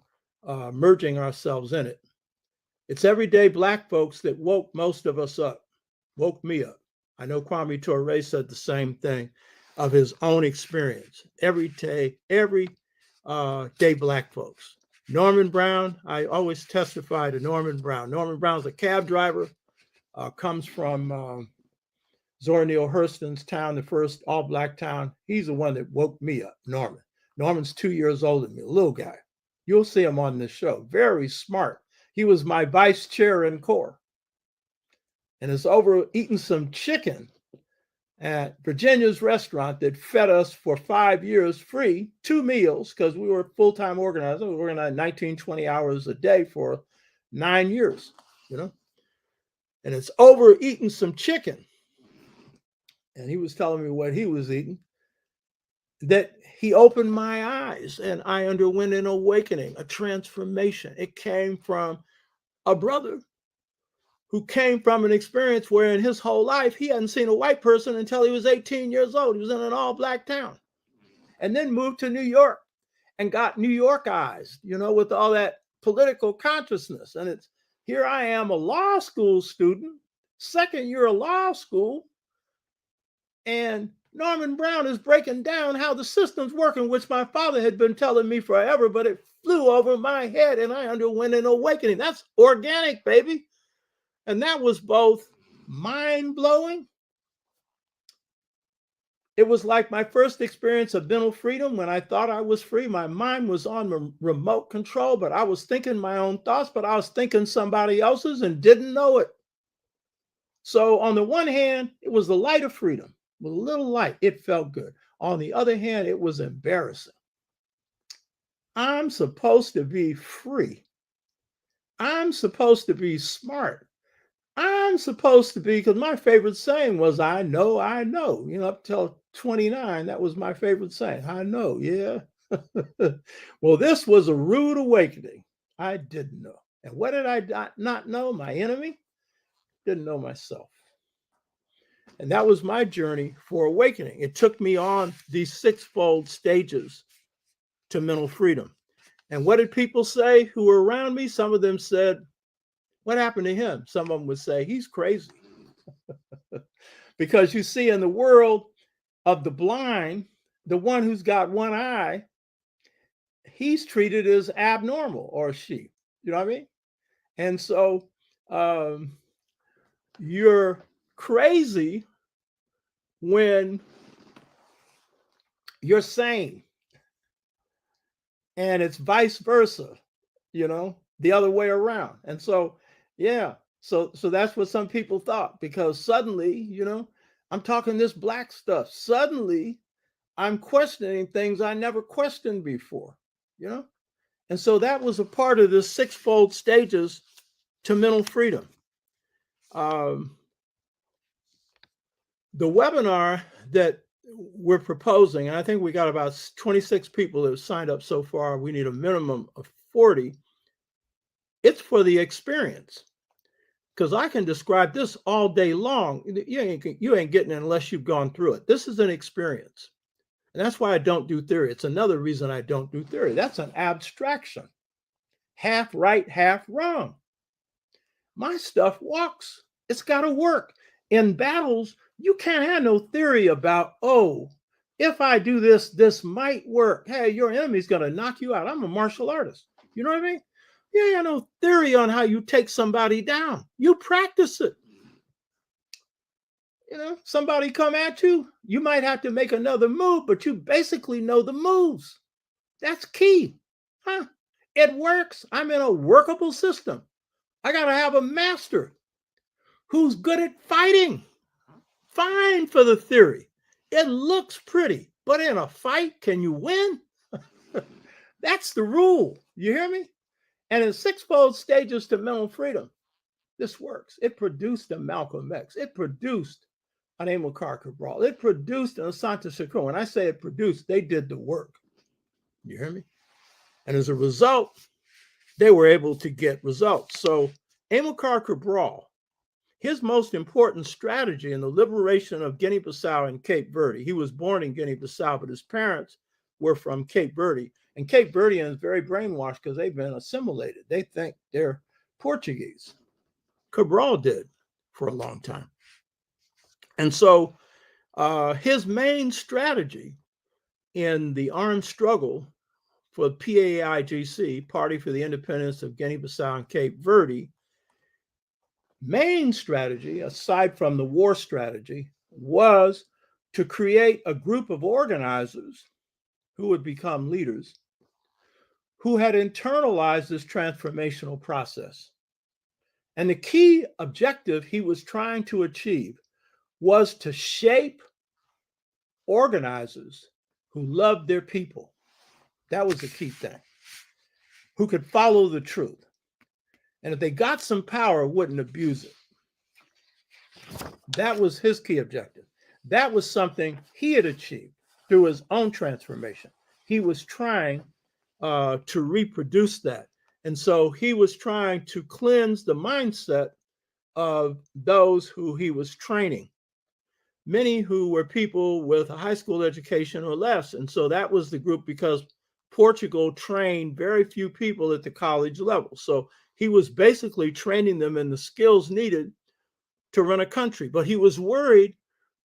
A: merging ourselves in it. It's everyday Black folks that woke most of us up, woke me up. I know Kwame Ture said the same thing of his own experience. Every day Black folks. Norman Brown, I always testify to Norman Brown. Norman Brown's a cab driver, comes from Zora Neale Hurston's town, the first all-Black town. He's the one that woke me up, Norman. Norman's 2 years older than me, a little guy. You'll see him on this show. Very smart. He was my vice chair in corps. And is over eating some chicken at Virginia's restaurant that fed us for 5 years free, 2 meals, because we were full-time organizers. We organized 19, 20 hours a day for 9 years, you know. And it's over eating some chicken. And he was telling me what he was eating, that he opened my eyes and I underwent an awakening, a transformation. It came from a brother who came from an experience where in his whole life, he hadn't seen a white person until he was 18 years old. He was in an all-Black town and then moved to New York and got New Yorkized, you know, with all that political consciousness. And it's here I am, a law school student, second year of law school, and Norman Brown is breaking down how the system's working, which my father had been telling me forever, but it flew over my head and I underwent an awakening. That's organic, baby. And that was both mind-blowing. It was like my first experience of mental freedom when I thought I was free. My mind was on remote control, but I was thinking my own thoughts, but I was thinking somebody else's and didn't know it. So on the one hand, it was the light of freedom. With a little light, it felt good. On the other hand, it was embarrassing. I'm supposed to be free. I'm supposed to be smart. I'm supposed to be, because my favorite saying was, I know. You know, up till 29, that was my favorite saying. I know, yeah. Well, this was a rude awakening. I didn't know. And what did I not know? My enemy? Didn't know myself. And that was my journey for awakening. It took me on these SixFold stages to mental freedom. And what did people say who were around me? Some of them said, what happened to him? Some of them would say, he's crazy. Because you see, in the world of the blind, the one who's got one eye, he's treated as abnormal, or she, you know what I mean? And so you're crazy when you're sane. And it's vice versa, you know, the other way around. And so, yeah, so that's what some people thought, because suddenly, you know, I'm talking this Black stuff. Suddenly, I'm questioning things I never questioned before, you know? And so that was a part of the SixFold stages to mental freedom. The webinar that we're proposing, and I think we got about 26 people that have signed up so far. We need a minimum of 40. It's for the experience, because I can describe this all day long. You ain't getting it unless you've gone through it. This is an experience. And that's why I don't do theory. It's another reason I don't do theory. That's an abstraction. Half right, half wrong. My stuff walks. It's got to work. In battles, you can't have no theory about, oh, if I do this, this might work. Hey, your enemy's going to knock you out. I'm a martial artist. You know what I mean? You ain't got no theory on how you take somebody down. You practice it. somebody come at you, you might have to make another move, but you basically know the moves. That's key. Huh? It works. I'm in a workable system. I got to have a master who's good at fighting. Fine for the theory. It looks pretty, but in a fight, can you win? That's the rule. You hear me? And in SixFold Stages to Mental Freedom, this works. It produced a Malcolm X. It produced an Amilcar Cabral. It produced an Asante Shakur. When I say it produced, they did the work. You hear me? And as a result, they were able to get results. So Amilcar Cabral, his most important strategy in the liberation of Guinea-Bissau and Cape Verde, he was born in Guinea-Bissau, but his parents were from Cape Verde. And Cape Verdeans very brainwashed because they've been assimilated. They think they're Portuguese. Cabral did for a long time. And so his main strategy in the armed struggle for PAIGC, Party for the Independence of Guinea-Bissau and Cape Verde, main strategy, aside from the war strategy, was to create a group of organizers who would become leaders who had internalized this transformational process. And the key objective he was trying to achieve was to shape organizers who loved their people. That was the key thing. Who could follow the truth. And if they got some power, wouldn't abuse it. That was his key objective. That was something he had achieved through his own transformation. He was trying to reproduce that. And so he was trying to cleanse the mindset of those who he was training, many who were people with a high school education or less. And so that was the group, because Portugal trained very few people at the college level. So he was basically training them in the skills needed to run a country. But he was worried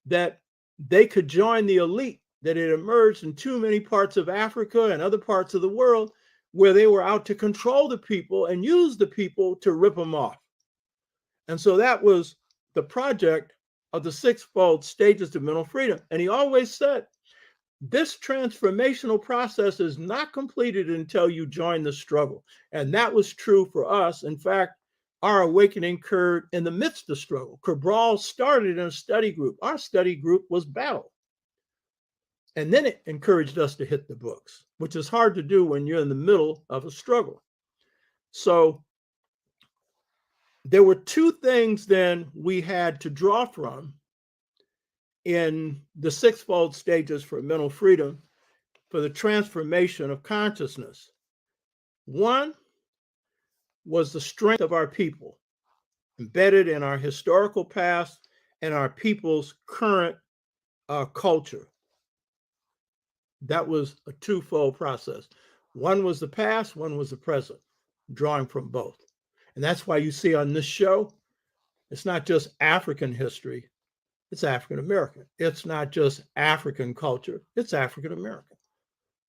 A: that they could join the elite that had emerged in too many parts of Africa and other parts of the world, where they were out to control the people and use the people to rip them off. And so that was the project of the SixFold Stages to Mental Freedom. And he always said, this transformational process is not completed until you join the struggle. And that was true for us. In fact, our awakening occurred in the midst of struggle. Cabral started in a study group. Our study group was battle. And then it encouraged us to hit the books, which is hard to do when you're in the middle of a struggle. So there were two things then we had to draw from in the SixFold Stages for Mental Freedom for the transformation of consciousness. One was the strength of our people, embedded in our historical past and our people's current culture. That was a twofold process. One was the past, one was the present, drawing from both. And that's why you see on this show, it's not just African history, it's African American. It's not just African culture, it's African American.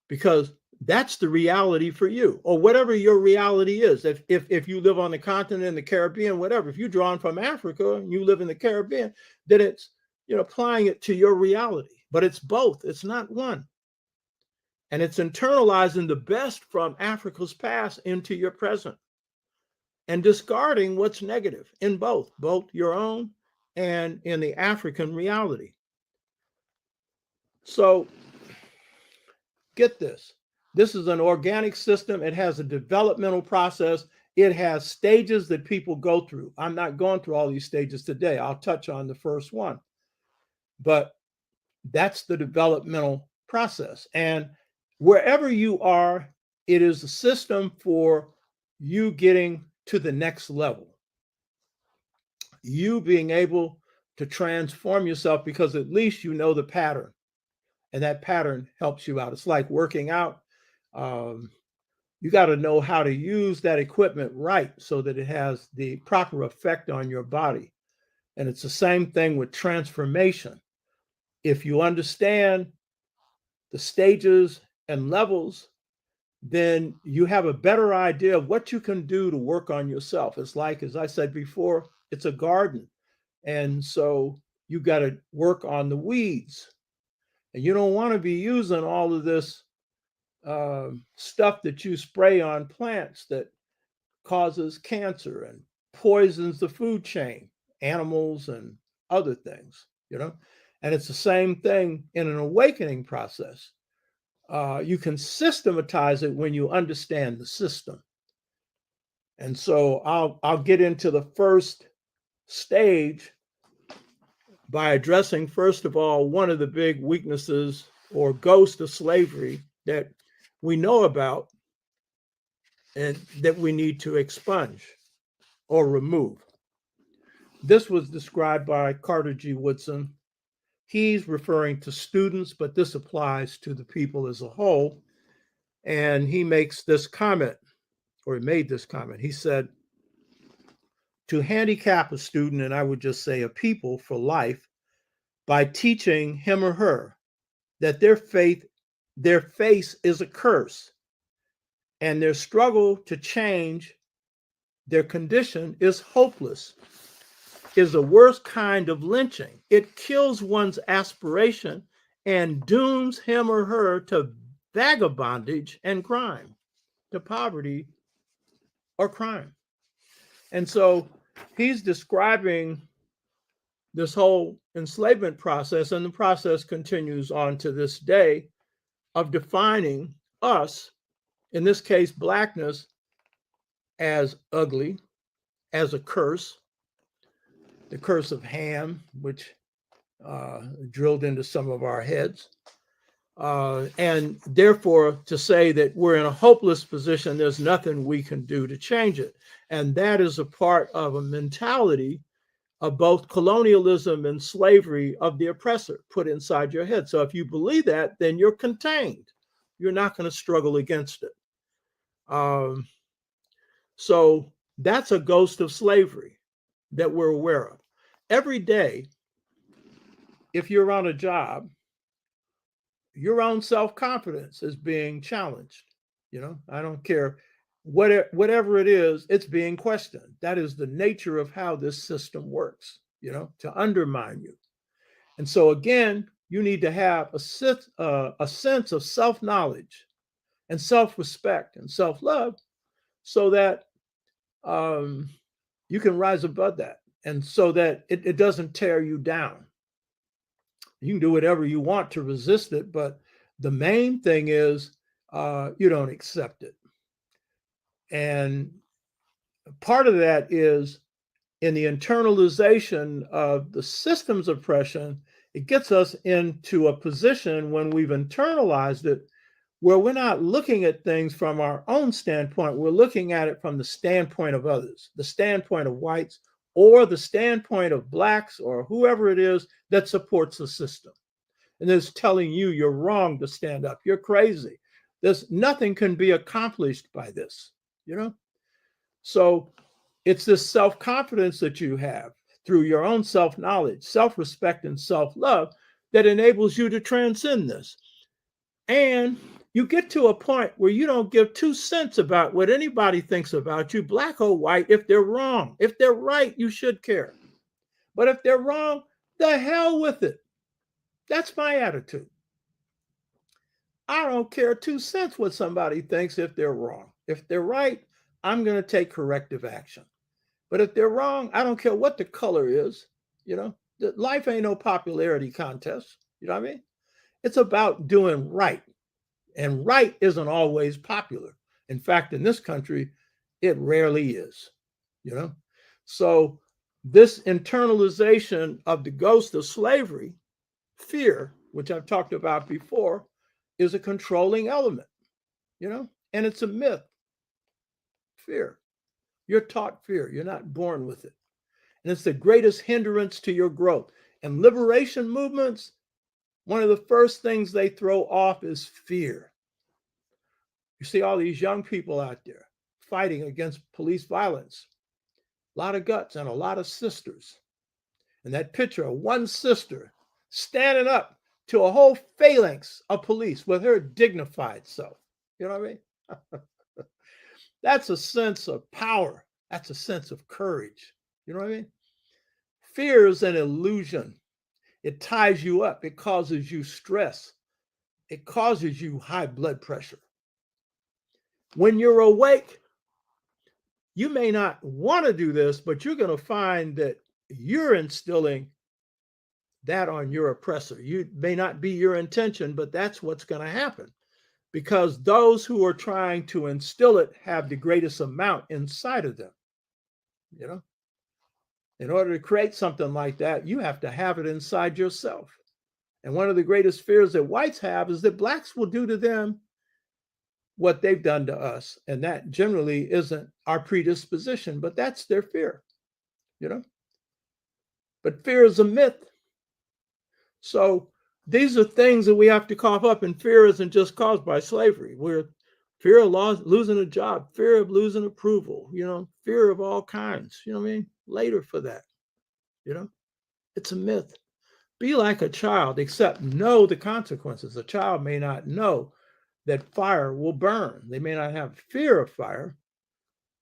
A: Because that's the reality for you, or whatever your reality is. If you live on the continent, in the Caribbean, whatever, if you're drawn from Africa and you live in the Caribbean, then it's, applying it to your reality. But it's both, it's not one. And it's internalizing the best from Africa's past into your present and discarding what's negative in both your own and in the African reality. So get this. This is an organic system. It has a developmental process. It has stages that people go through. I'm not going through all these stages today. I'll touch on the first one. But that's the developmental process. And wherever you are, it is a system for you getting to the next level. You being able to transform yourself because at least you know the pattern. And that pattern helps you out. It's like working out. You got to know how to use that equipment right so that it has the proper effect on your body. And it's the same thing with transformation. If you understand the stages and levels, then you have a better idea of what you can do to work on yourself. It's like, as I said before, it's a garden. And so you got to work on the weeds. And you don't want to be using all of this stuff that you spray on plants that causes cancer and poisons the food chain, animals and other things, And it's the same thing in an awakening process. You can systematize it when you understand the system. And so I'll get into the first stage by addressing, first of all, one of the big weaknesses or ghost of slavery that we know about and that we need to expunge or remove. This was described by Carter G. Woodson. He's referring to students, but this applies to the people as a whole. And he makes this comment, or he made this comment. He said, to handicap a student, and I would just say a people for life, by teaching him or her that their face is a curse, and their struggle to change their condition is hopeless, is the worst kind of lynching. It kills one's aspiration and dooms him or her to vagabondage and crime, to poverty or crime. And so he's describing this whole enslavement process, and the process continues on to this day, of defining us, in this case, Blackness, as ugly, as a curse, the curse of Ham, which drilled into some of our heads. And therefore, to say that we're in a hopeless position, there's nothing we can do to change it. And that is a part of a mentality of both colonialism and slavery of the oppressor put inside your head. So if you believe that, then you're contained. You're not going to struggle against it. So that's a ghost of slavery that we're aware of. Every day, if you're on a job, your own self-confidence is being challenged. I don't care whatever it is, it's being questioned. That is the nature of how this system works, to undermine you. And so again, you need to have a sense of self-knowledge and self-respect and self-love so that you can rise above that, and so that it doesn't tear you down. You can do whatever you want to resist it, but the main thing is you don't accept it. And part of that is in the internalization of the system's oppression. It gets us into a position when we've internalized it where we're not looking at things from our own standpoint. We're looking at it from the standpoint of others, the standpoint of whites, or the standpoint of Blacks, or whoever it is that supports the system. And it's telling you you're wrong to stand up. You're crazy. Nothing can be accomplished by this, So it's this self-confidence that you have through your own self-knowledge, self-respect, and self-love that enables you to transcend this. And you get to a point where you don't give 2 cents about what anybody thinks about you, Black or white, if they're wrong. If they're right, you should care. But if they're wrong, the hell with it. That's my attitude. I don't care 2 cents what somebody thinks if they're wrong. If they're right, I'm going to take corrective action. But if they're wrong, I don't care what the color is. Life ain't no popularity contest. You know what I mean? It's about doing right. And right isn't always popular. In fact, in this country, it rarely is. So this internalization of the ghost of slavery, fear, which I've talked about before, is a controlling element, and it's a myth. Fear. You're taught fear. You're not born with it. And it's the greatest hindrance to your growth. And liberation movements, one of the first things they throw off is fear. You see all these young people out there fighting against police violence. A lot of guts and a lot of sisters. And that picture of one sister standing up to a whole phalanx of police with her dignified self. You know what I mean? That's a sense of power. That's a sense of courage. You know what I mean? Fear is an illusion. It ties you up. It causes you stress. It causes you high blood pressure. When you're awake, you may not want to do this, but you're going to find that you're instilling that on your oppressor. You may not be your intention, but that's what's going to happen, because those who are trying to instill it have the greatest amount inside of them. You know, in order to create something like that, you have to have it inside yourself. And one of the greatest fears that whites have is that blacks will do to them what they've done to us. And that generally isn't our predisposition, but that's their fear, you know. But fear is a myth. So these are things that we have to cough up, and fear isn't just caused by slavery. We're fear of losing a job, fear of losing approval, you know, fear of all kinds, you know what I mean? Later for that, you know, it's a myth. Be like a child, except know the consequences. A child may not know that fire will burn. They may not have fear of fire.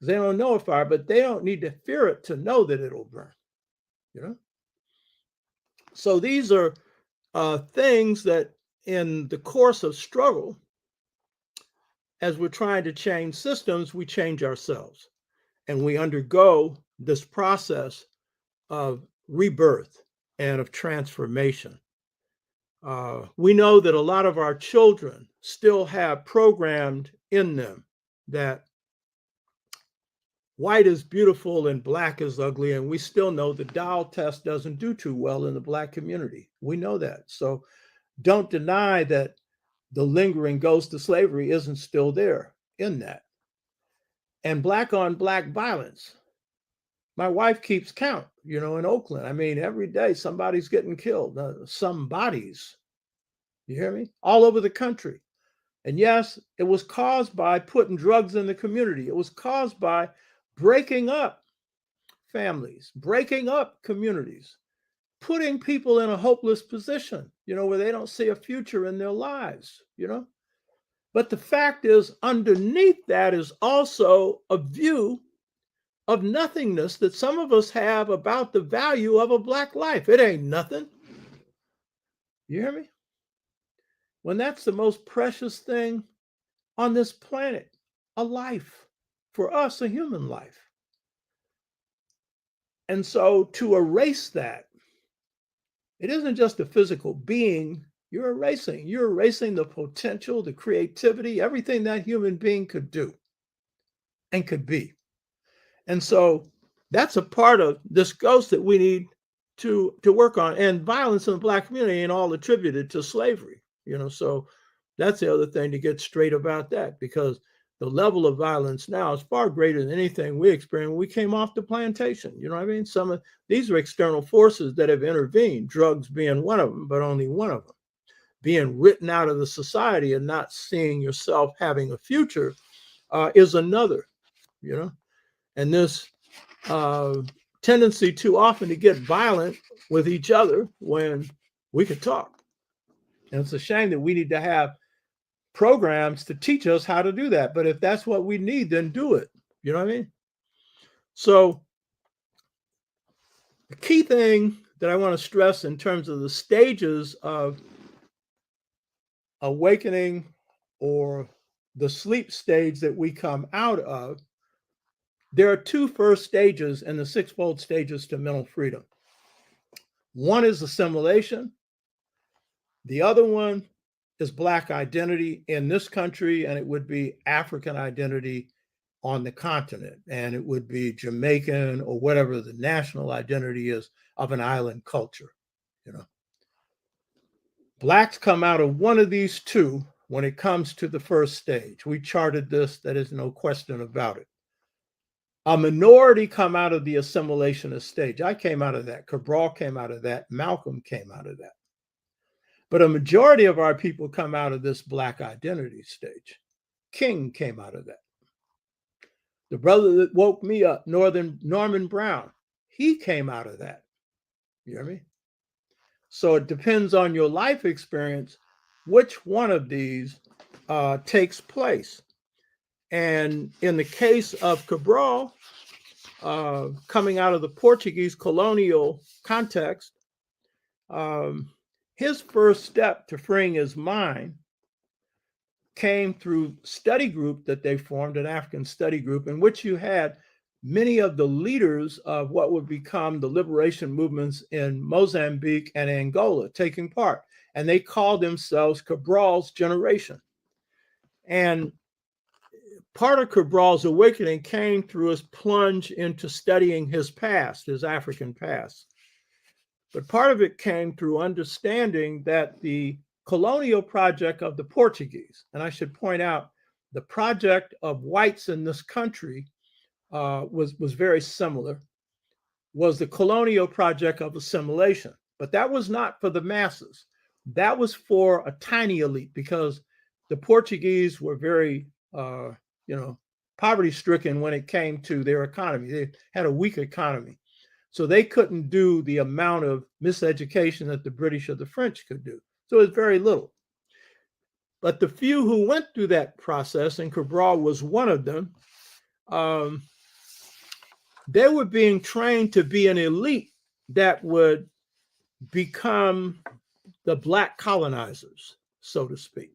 A: They don't know of fire, but they don't need to fear it to know that it'll burn, you know? So these are things that in the course of struggle, as we're trying to change systems, we change ourselves and we undergo this process of rebirth and of transformation. We know that a lot of our children still have programmed in them that white is beautiful and black is ugly. And we still know the Dow test doesn't do too well in the black community. We know that. So don't deny that the lingering ghost of slavery isn't still there in that. And black on black violence. My wife keeps count, you know, in Oakland. I mean, every day somebody's getting killed. Some bodies, you hear me? All over the country. And yes, it was caused by putting drugs in the community. It was caused by breaking up families, breaking up communities, putting people in a hopeless position, you know, where they don't see a future in their lives, you know. But the fact is, underneath that is also a view of nothingness that some of us have about the value of a black life. It ain't nothing. You hear me? When that's the most precious thing on this planet, a life, for us, a human life. And so to erase that, it isn't just a physical being you're erasing. You're erasing the potential, the creativity, everything that human being could do and could be. And so that's a part of this ghost that we need to work on. And violence in the black community ain't all attributed to slavery, you know. So that's the other thing to get straight about that, because the level of violence now is far greater than anything we experienced when we came off the plantation. You know what I mean? Some of these are external forces that have intervened, drugs being one of them, but only one of them. Being written out of the society and not seeing yourself having a future is another, you know. And this tendency too often to get violent with each other when we could talk. And it's a shame that we need to have programs to teach us how to do that. But if that's what we need, then do it. You know what I mean? So the key thing that I want to stress in terms of the stages of awakening or the sleep stage that we come out of, there are two first stages in the SixFold Stages to mental freedom. One is assimilation. The other one is Black identity in this country, and it would be African identity on the continent, and it would be Jamaican or whatever the national identity is of an island culture, you know. Blacks come out of one of these two when it comes to the first stage. We charted this, there is no question about it. A minority come out of the assimilationist stage. I came out of that. Cabral came out of that. Malcolm came out of that. But a majority of our people come out of this Black identity stage. King came out of that. The brother that woke me up, Norman Brown, he came out of that. You hear me? So it depends on your life experience, which one of these takes place. And in the case of Cabral, coming out of the Portuguese colonial context, his first step to freeing his mind came through study group that they formed, an African study group, in which you had many of the leaders of what would become the liberation movements in Mozambique and Angola taking part. And they called themselves Cabral's generation. And part of Cabral's awakening came through his plunge into studying his past, his African past. But part of it came through understanding that the colonial project of the Portuguese, and I should point out, the project of whites in this country was very similar, was the colonial project of assimilation. But that was not for the masses. That was for a tiny elite, because the Portuguese were very, poverty-stricken when it came to their economy. They had a weak economy. So they couldn't do the amount of miseducation that the British or the French could do. So it's very little. But the few who went through that process, and Cabral was one of them, they were being trained to be an elite that would become the Black colonizers, so to speak.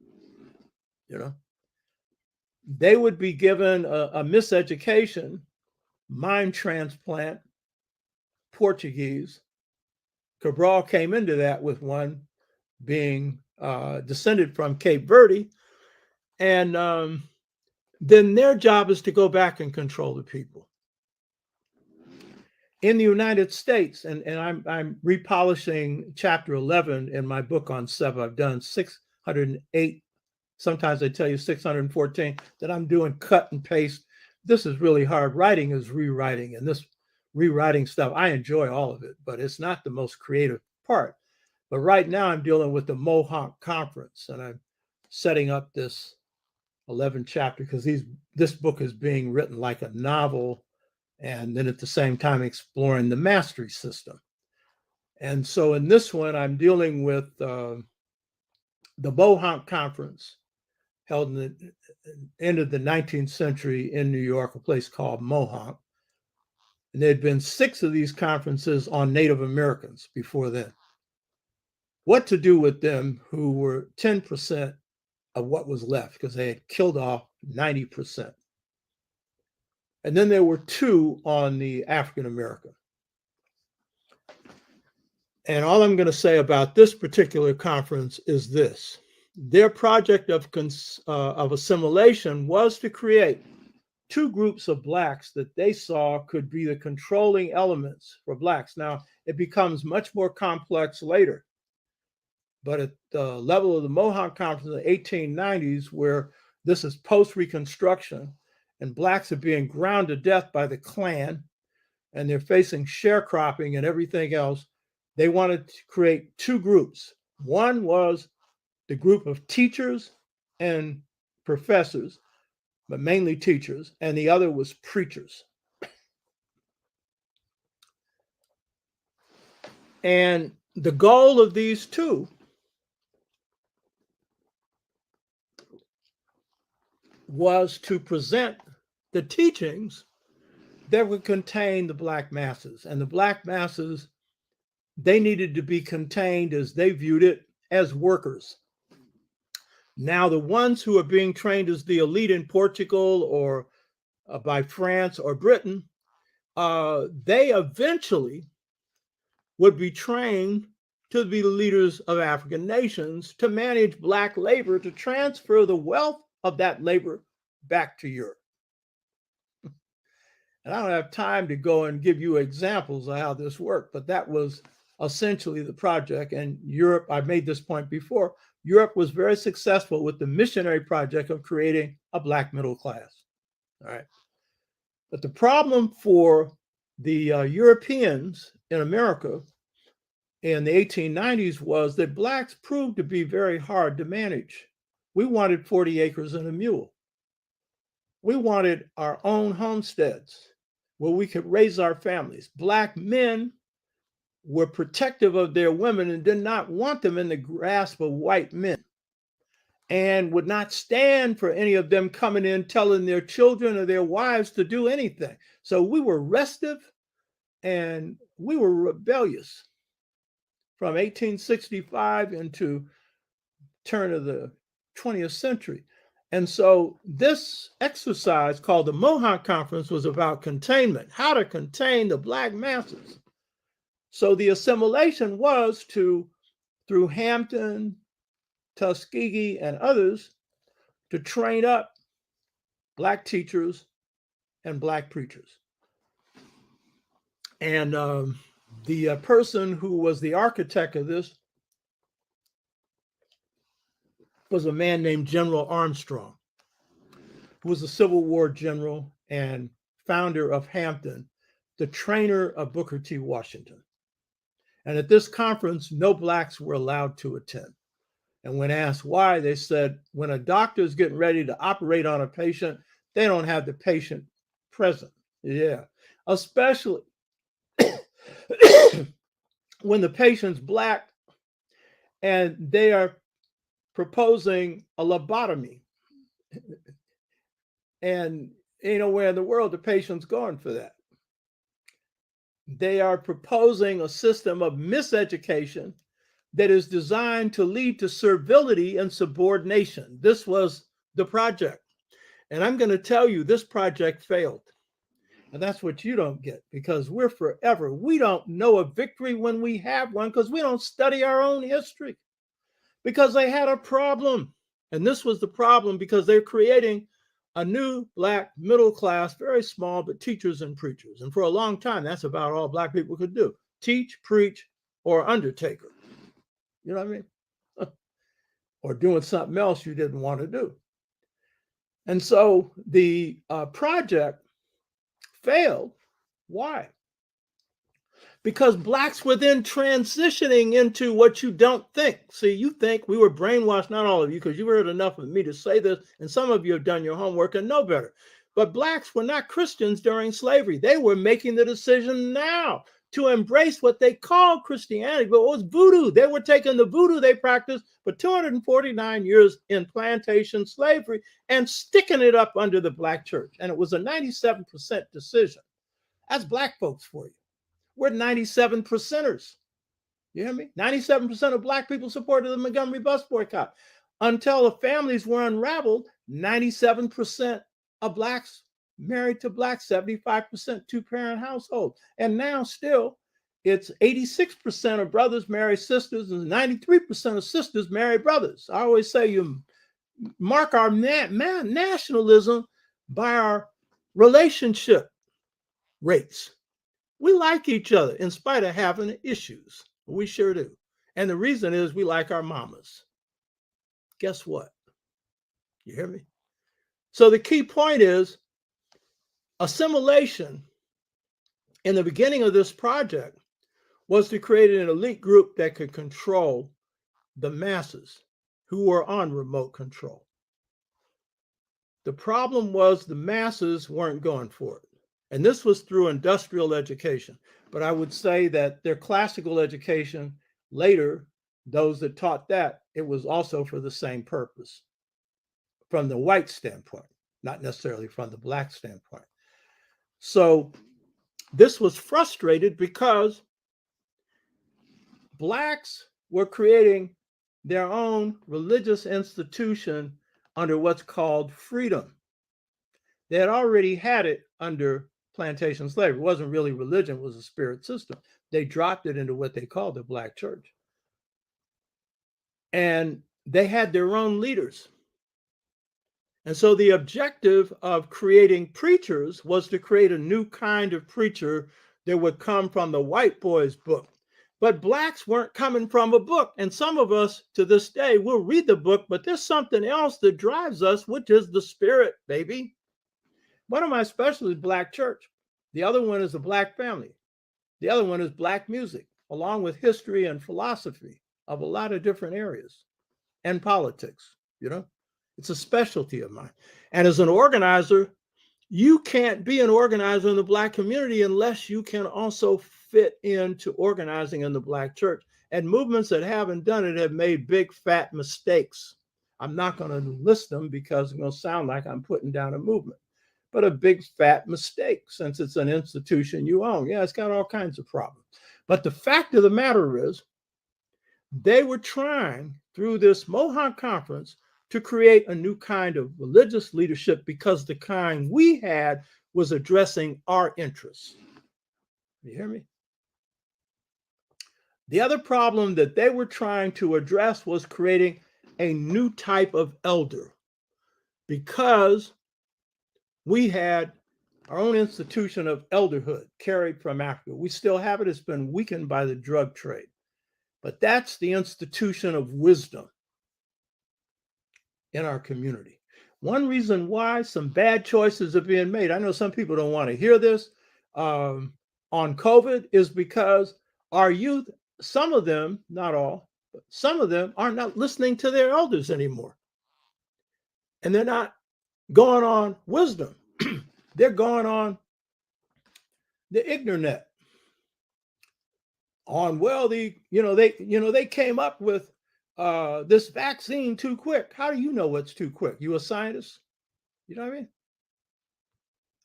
A: They would be given a miseducation, mind transplant, Portuguese. Cabral came into that with one being descended from Cape Verde. And then their job is to go back and control the people. In the United States, and I'm repolishing chapter 11 in my book on Seb. I've done 608, sometimes I tell you 614, that I'm doing cut and paste. This is really hard. Writing is rewriting, and this rewriting stuff, I enjoy all of it, but it's not the most creative part. But right now I'm dealing with the Mohawk Conference, and I'm setting up this 11 chapter because this book is being written like a novel, and then at the same time exploring the mastery system. And so in this one, I'm dealing with the Mohawk Conference held in the end of the 19th century in New York, a place called Mohawk. And there had been 6 of these conferences on Native Americans before then. What to do with them who were 10% of what was left, because they had killed off 90%. And then there were 2 on the African American. And all I'm going to say about this particular conference is this. Their project of assimilation was to create 2 groups of Blacks that they saw could be the controlling elements for Blacks. Now, it becomes much more complex later. But at the level of the Mohawk Conference in the 1890s, where this is post-Reconstruction, and Blacks are being ground to death by the Klan, and they're facing sharecropping and everything else, they wanted to create 2 groups. One was the group of teachers and professors, but mainly teachers, and the other was preachers. And the goal of these 2 was to present the teachings that would contain the Black masses. And the Black masses, they needed to be contained, as they viewed it, as workers. Now, the ones who are being trained as the elite in Portugal or by France or Britain, they eventually would be trained to be the leaders of African nations, to manage Black labor, to transfer the wealth of that labor back to Europe. And I don't have time to go and give you examples of how this worked, but that was essentially the project. And Europe, I made this point before, Europe was very successful with the missionary project of creating a Black middle class. All right. But the problem for the Europeans in America in the 1890s was that Blacks proved to be very hard to manage. We wanted 40 acres and a mule. We wanted our own homesteads where we could raise our families. Black men were protective of their women and did not want them in the grasp of white men, and would not stand for any of them coming in telling their children or their wives to do anything. So we were restive and we were rebellious. from 1865 into turn of the 20th century. And so this exercise called the Mohawk Conference was about containment, how to contain the Black masses. So the assimilation was to, through Hampton, Tuskegee, and others, to train up Black teachers and Black preachers. And the person who was the architect of this was a man named General Armstrong, who was a Civil War general and founder of Hampton, the trainer of Booker T. Washington. And at this conference, no Blacks were allowed to attend. And when asked why, they said, when a doctor is getting ready to operate on a patient, they don't have the patient present. Yeah, especially when the patient's Black and they are proposing a lobotomy. And you know where in the world the patient's going for that. They are proposing a system of miseducation that is designed to lead to servility and subordination. This was the project. And I'm going to tell you, this project failed. And that's what you don't get, because we're forever. We don't know a victory when we have one, because we don't study our own history. Because they had a problem. And this was the problem, because they're creating a new Black middle class, very small, but teachers and preachers. And for a long time, that's about all Black people could do: teach, preach, or undertaker. You know what I mean? Or doing something else you didn't want to do. And so the project failed. Why? Because Blacks were then transitioning into what you don't think. See, you think we were brainwashed, not all of you, because you heard enough of me to say this, and some of you have done your homework and know better. But Blacks were not Christians during slavery. They were making the decision now to embrace what they called Christianity, but it was voodoo. They were taking the voodoo they practiced for 249 years in plantation slavery and sticking it up under the Black church. And it was a 97% decision. That's Black folks for you. We're 97%ers. You hear me? 97% of Black people supported the Montgomery bus boycott. Until the families were unraveled, 97% of Blacks married to Blacks, 75% two-parent household. And now still, it's 86% of brothers marry sisters and 93% of sisters marry brothers. I always say you mark our nationalism by our relationship rates. We like each other in spite of having issues. We sure do. And the reason is we like our mamas. Guess what? You hear me? So the key point is assimilation in the beginning of this project was to create an elite group that could control the masses who were on remote control. The problem was the masses weren't going for it. And this was through industrial education. But I would say that their classical education, later, those that taught that, it was also for the same purpose from the white standpoint, not necessarily from the Black standpoint. So this was frustrated because Blacks were creating their own religious institution under what's called freedom. They had already had it under plantation slavery. It wasn't really religion, it was a spirit system. They dropped it into what they called the Black church. And they had their own leaders. And so the objective of creating preachers was to create a new kind of preacher that would come from the white boys' book. But Blacks weren't coming from a book. And some of us to this day will read the book, but there's something else that drives us, which is the spirit, baby. One of my specialties is Black church. The other one is the Black family. The other one is Black music, along with history and philosophy of a lot of different areas, and politics. You know, it's a specialty of mine. And as an organizer, you can't be an organizer in the Black community unless you can also fit into organizing in the Black church. And movements that haven't done it have made big fat mistakes. I'm not going to list them because it's going to sound like I'm putting down a movement. But a big fat mistake, since it's an institution you own. Yeah, it's got all kinds of problems. But the fact of the matter is, they were trying through this Mohawk conference to create a new kind of religious leadership because the kind we had was addressing our interests. You hear me? The other problem that they were trying to address was creating a new type of elder because we had our own institution of elderhood carried from Africa. We still have it. It's been weakened by the drug trade. But that's the institution of wisdom in our community. One reason why some bad choices are being made, I know some people don't want to hear this, on COVID is because our youth, some of them, not all, but some of them are not listening to their elders anymore. And they're not going on wisdom. They're going on the internet. On, well, they came up with this vaccine too quick. How do you know what's too quick? You a scientist? You know what I mean?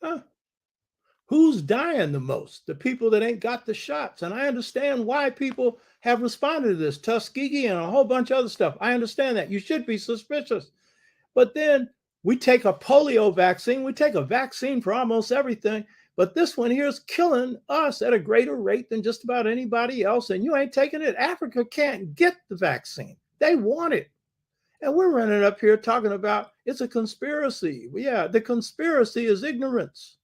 A: Huh? Who's dying the most? The people that ain't got the shots. And I understand why people have responded to this, Tuskegee and a whole bunch of other stuff. I understand that. You should be suspicious. But then we take a polio vaccine. We take a vaccine for almost everything. But this one here is killing us at a greater rate than just about anybody else. And you ain't taking it. Africa can't get the vaccine. They want it. And we're running up here talking about it's a conspiracy. Yeah, the conspiracy is ignorance.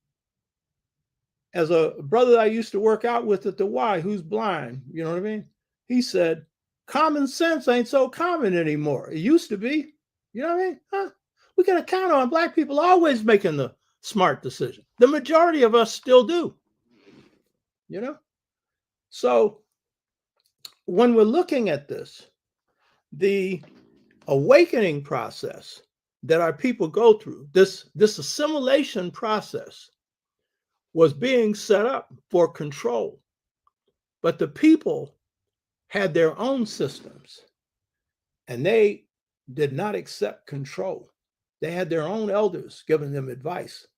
A: As a brother I used to work out with at the Y, who's blind, you know what I mean? He said, common sense ain't so common anymore. It used to be. You know what I mean? Huh? We got to count on Black people always making the smart decision. The majority of us still do. You know? So when we're looking at this, the awakening process that our people go through, this assimilation process, was being set up for control. But the people had their own systems, and they did not accept control. They had their own elders giving them advice.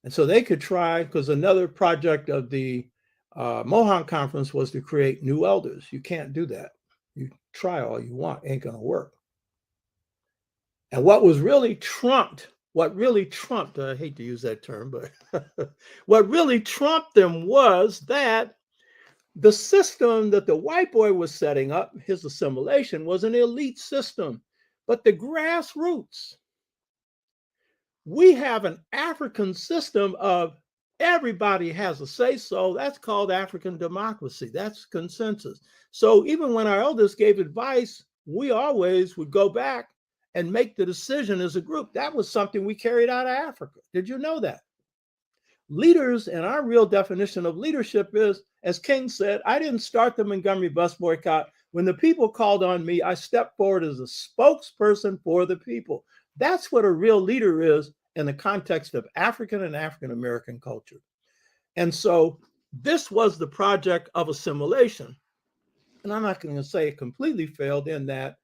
A: And so they could try, because another project of the Mohawk Conference was to create new elders. You can't do that. You try all you want, ain't going to work. And what really trumped, I hate to use that term, but what really trumped them was that the system that the white boy was setting up, his assimilation, was an elite system. But the grassroots, we have an African system of everybody has a say-so. That's called African democracy. That's consensus. So even when our elders gave advice, we always would go back and make the decision as a group. That was something we carried out of Africa. Did you know that? Leaders, and our real definition of leadership is, as King said, I didn't start the Montgomery bus boycott. When the people called on me, I stepped forward as a spokesperson for the people. That's what a real leader is in the context of African and African-American culture. And so this was the project of assimilation. And I'm not going to say it completely failed in that,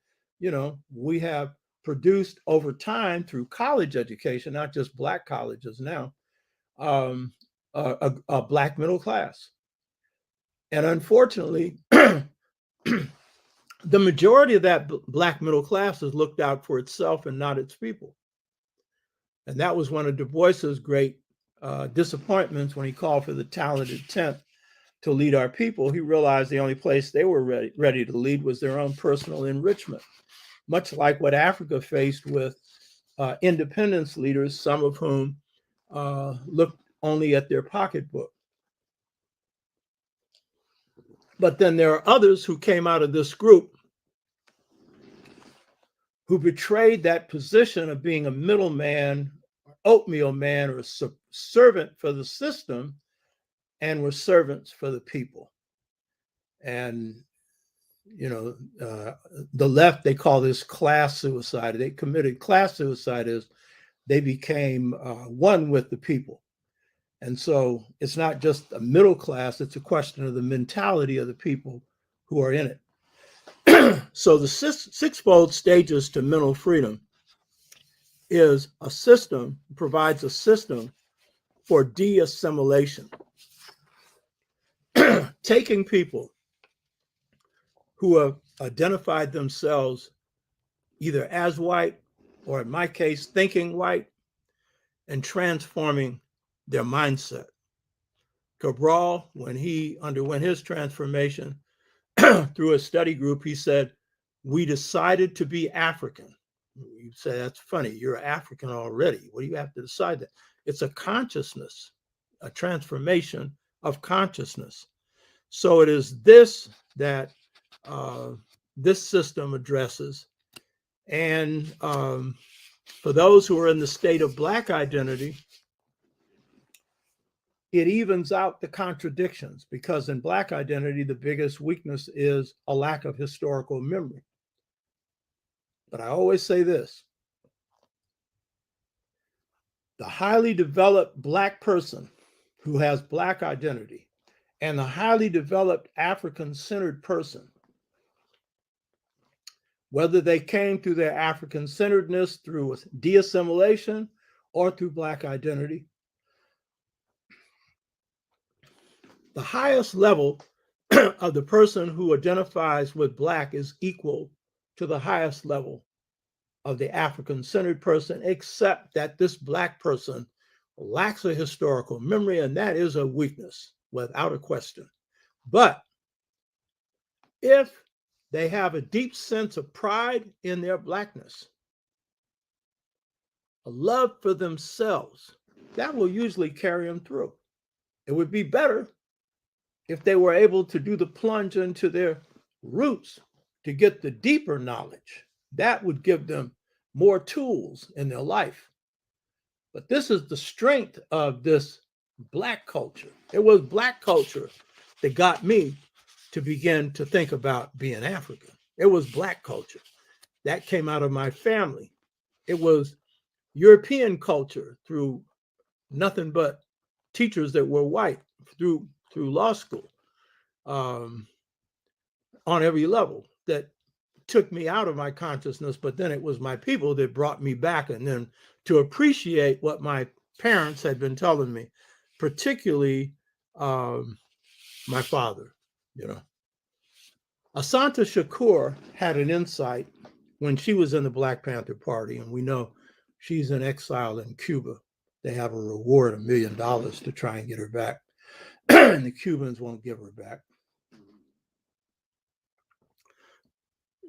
A: we have produced over time through college education, not just Black colleges now, a Black middle class. And unfortunately, the majority of that Black middle class has looked out for itself and not its people. And that was one of Du Bois's great disappointments when he called for the talented 10th to lead our people. He realized the only place they were ready to lead was their own personal enrichment, much like what Africa faced with independence leaders, some of whom looked only at their pocketbook. But then there are others who came out of this group who betrayed that position of being a middleman, oatmeal man, or a servant for the system, and were servants for the people. And, the left, they call this class suicide. They committed class suicide as they became one with the people. And so it's not just a middle class, it's a question of the mentality of the people who are in it. So the SixFold Stages to Mental Freedom is a system, provides a system for de-assimilation. Taking people who have identified themselves either as white or, in my case, thinking white and transforming their mindset. Cabral, when he underwent his transformation through a study group, he said, "We decided to be African." You say, that's funny. You're African already. What do you have to decide that? It's a consciousness, a transformation of consciousness. So it is this that this system addresses. And for those who are in the state of Black identity, it evens out the contradictions, because in Black identity, the biggest weakness is a lack of historical memory. But I always say this: the highly developed Black person who has Black identity and the highly developed African-centered person, whether they came through their African-centeredness through de-assimilation or through Black identity, the highest level of the person who identifies with Black is equal to the highest level of the African-centered person, except that this Black person lacks a historical memory, and that is a weakness, without a question. But if they have a deep sense of pride in their Blackness, a love for themselves, that will usually carry them through. It would be better if they were able to do the plunge into their roots to get the deeper knowledge. That would give them more tools in their life. But this is the strength of this Black culture. It was Black culture that got me to begin to think about being African. It was Black culture. That came out of my family. It was European culture through nothing but teachers that were white through law school on every level that took me out of my consciousness, but then it was my people that brought me back, and then to appreciate what my parents had been telling me, particularly my father. Asanta Shakur had an insight when she was in the Black Panther Party, and we know she's in exile in Cuba. They have a reward, $1 million, to try and get her back, and the Cubans won't give her back.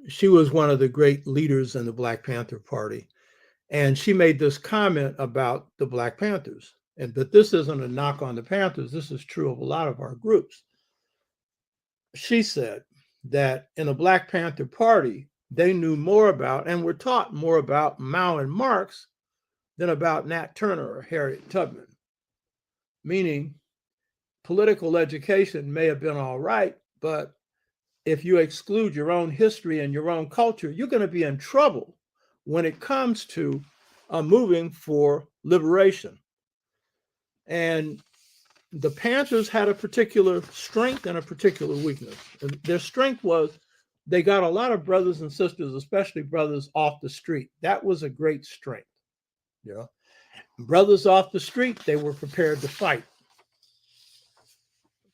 A: She was one of the great leaders in the Black Panther Party, and she made this comment about the Black Panthers. But this isn't a knock on the Panthers. This is true of a lot of our groups. She said that in the Black Panther Party, they knew more about and were taught more about Mao and Marx than about Nat Turner or Harriet Tubman. Meaning, political education may have been all right, but if you exclude your own history and your own culture, you're going to be in trouble when it comes to moving for liberation. And the Panthers had a particular strength and a particular weakness. And their strength was they got a lot of brothers and sisters, especially brothers off the street. That was a great strength. Brothers off the street, they were prepared to fight.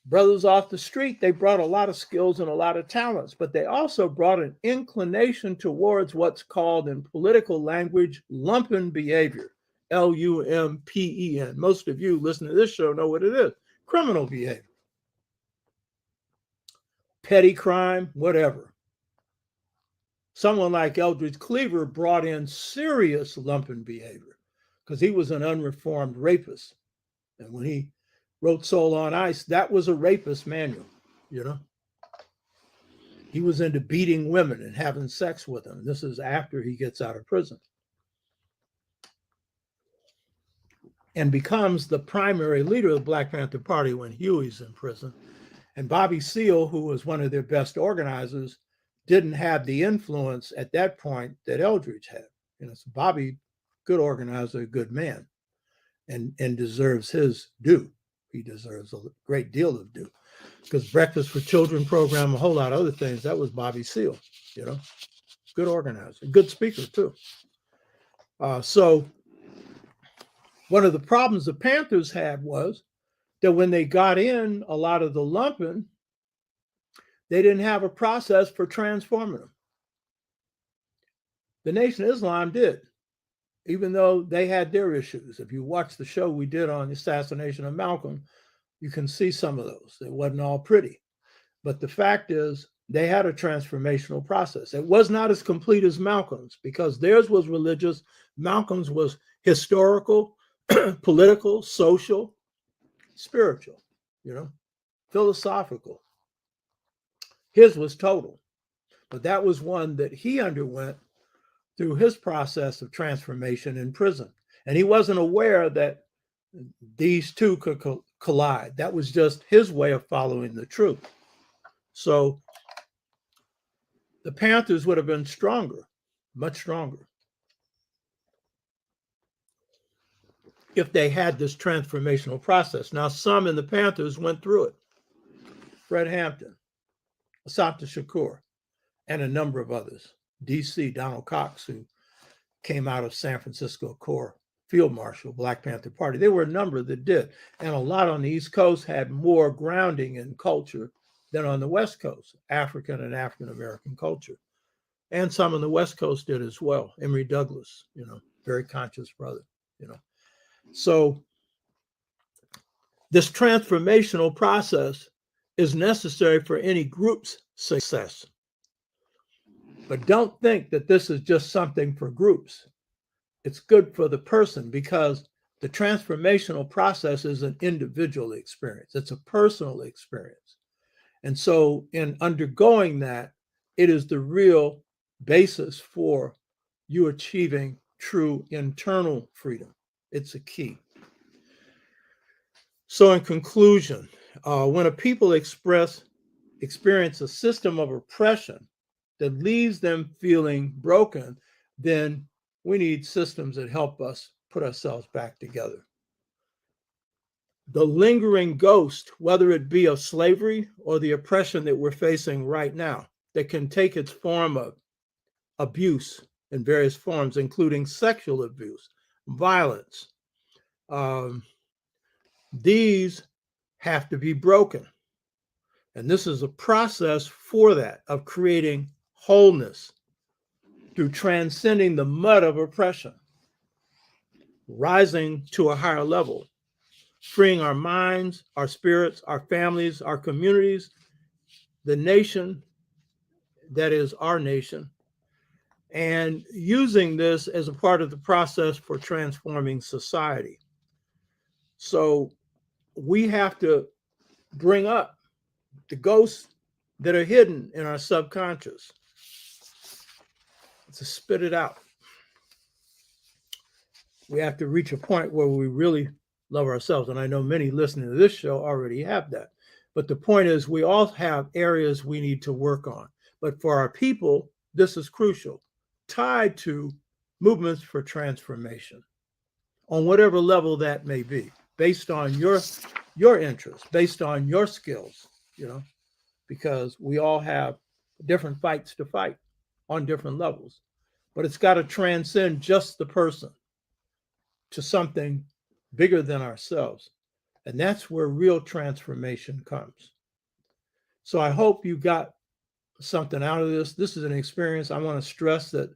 A: Brothers off the street, they brought a lot of skills and a lot of talents, but they also brought an inclination towards what's called in political language lumpen behavior, Lumpen. Most of you listening to this show know what it is: criminal behavior, petty crime, whatever. Someone like Eldridge Cleaver brought in serious lumpen behavior because he was an unreformed rapist. And when he wrote Soul on Ice, that was a rapist manual, He was into beating women and having sex with them. This is after he gets out of prison and becomes the primary leader of the Black Panther Party when Huey's in prison. And Bobby Seale, who was one of their best organizers, didn't have the influence at that point that Eldridge had. So Bobby, good organizer, good man, and deserves his due. He deserves a great deal of due, because Breakfast for Children program, a whole lot of other things, that was Bobby Seale, good organizer, good speaker too. So one of the problems the Panthers had was that when they got in a lot of the lumpen, They didn't have a process for transforming them. The Nation of Islam did, even though they had their issues. If you watch the show we did on the assassination of Malcolm, you can see some of those. It wasn't all pretty. But the fact is, they had a transformational process. It was not as complete as Malcolm's because theirs was religious. Malcolm's was historical, political, social, spiritual, philosophical. His was total. But that was one that he underwent through his process of transformation in prison. And he wasn't aware that these two could collide. That was just his way of following the truth. So the Panthers would have been stronger, much stronger, if they had this transformational process. Now, some in the Panthers went through it. Fred Hampton, Assata Shakur, and a number of others. DC, Donald Cox, who came out of San Francisco Corps, Field Marshal, Black Panther Party. There were a number that did. And a lot on the East Coast had more grounding in culture than on the West Coast, African and African-American culture. And some on the West Coast did as well. Emory Douglas, very conscious brother, So this transformational process is necessary for any group's success. But don't think that this is just something for groups. It's good for the person because the transformational process is an individual experience. It's a personal experience. And so in undergoing that, it is the real basis for you achieving true internal freedom. It's a key. So in conclusion, when a people experience a system of oppression that leaves them feeling broken, then we need systems that help us put ourselves back together. The lingering ghost, whether it be of slavery or the oppression that we're facing right now, that can take its form of abuse in various forms, including sexual abuse, violence, these have to be broken. And this is a process for that, of creating wholeness through transcending the mud of oppression, rising to a higher level, freeing our minds, our spirits, our families, our communities, the nation that is our nation, and using this as a part of the process for transforming society. So we have to bring up the ghosts that are hidden in our subconscious, to spit it out. We have to reach a point where we really love ourselves. And I know many listening to this show already have that. But the point is, we all have areas we need to work on. But for our people, this is crucial, tied to movements for transformation on whatever level that may be, based on your interests, based on your skills, because we all have different fights to fight on different levels. But it's got to transcend just the person to something bigger than ourselves. And that's where real transformation comes. So I hope you got something out of this. This is an experience. I want to stress that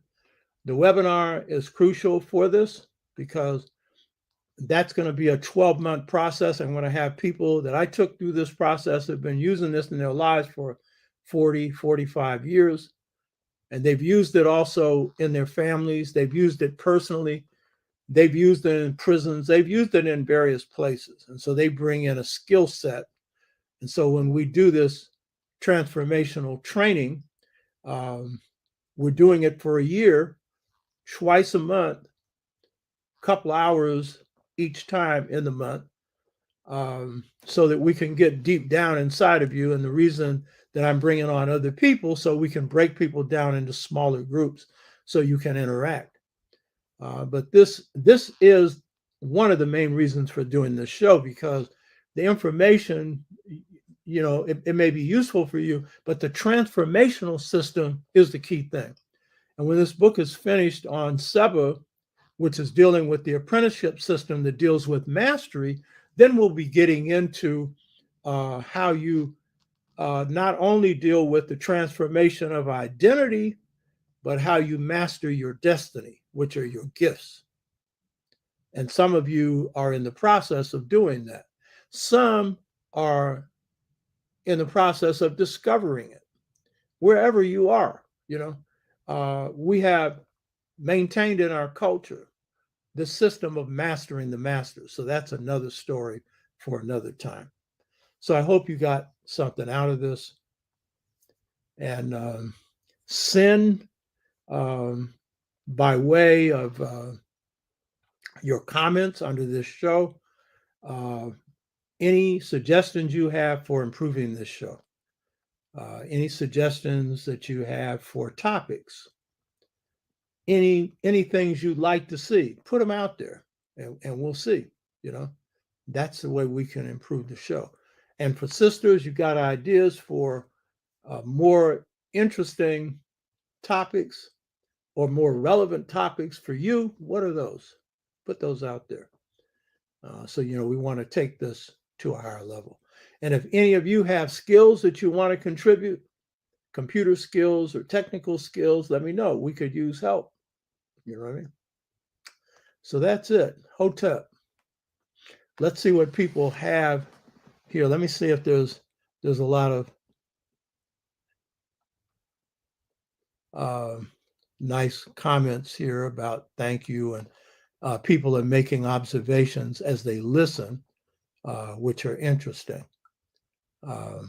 A: the webinar is crucial for this because that's going to be a 12-month process. I'm going to have people that I took through this process have been using this in their lives for 40, 45 years. And they've used it also in their families. They've used it personally. They've used it in prisons. They've used it in various places. And so they bring in a skill set. And so when we do this transformational training, we're doing it for a year, twice a month, a couple hours each time in the month, so that we can get deep down inside of you. And the reason that I'm bringing on other people, so we can break people down into smaller groups so you can interact. But this is one of the main reasons for doing this show, because the information, it may be useful for you, but the transformational system is the key thing. And when this book is finished on SEBA, which is dealing with the apprenticeship system that deals with mastery, then we'll be getting into how you not only deal with the transformation of identity, but how you master your destiny, which are your gifts. And some of you are in the process of doing that. Some are in the process of discovering it, wherever you are. We have maintained in our culture the system of mastering the masters. So that's another story for another time. So I hope you got something out of this. And send by way of your comments under this show any suggestions you have for improving this show, any suggestions that you have for topics, any things you'd like to see, put them out there, and we'll see. That's the way we can improve the show. And for sisters, you've got ideas for more interesting topics or more relevant topics for you. What are those? Put those out there. So we want to take this to a higher level. And if any of you have skills that you want to contribute, computer skills or technical skills, let me know. We could use help. You know what I mean? So that's it. Hotep. Let's see what people have here. Let me see if there's a lot of nice comments here about thank you, and people are making observations as they listen, which are interesting.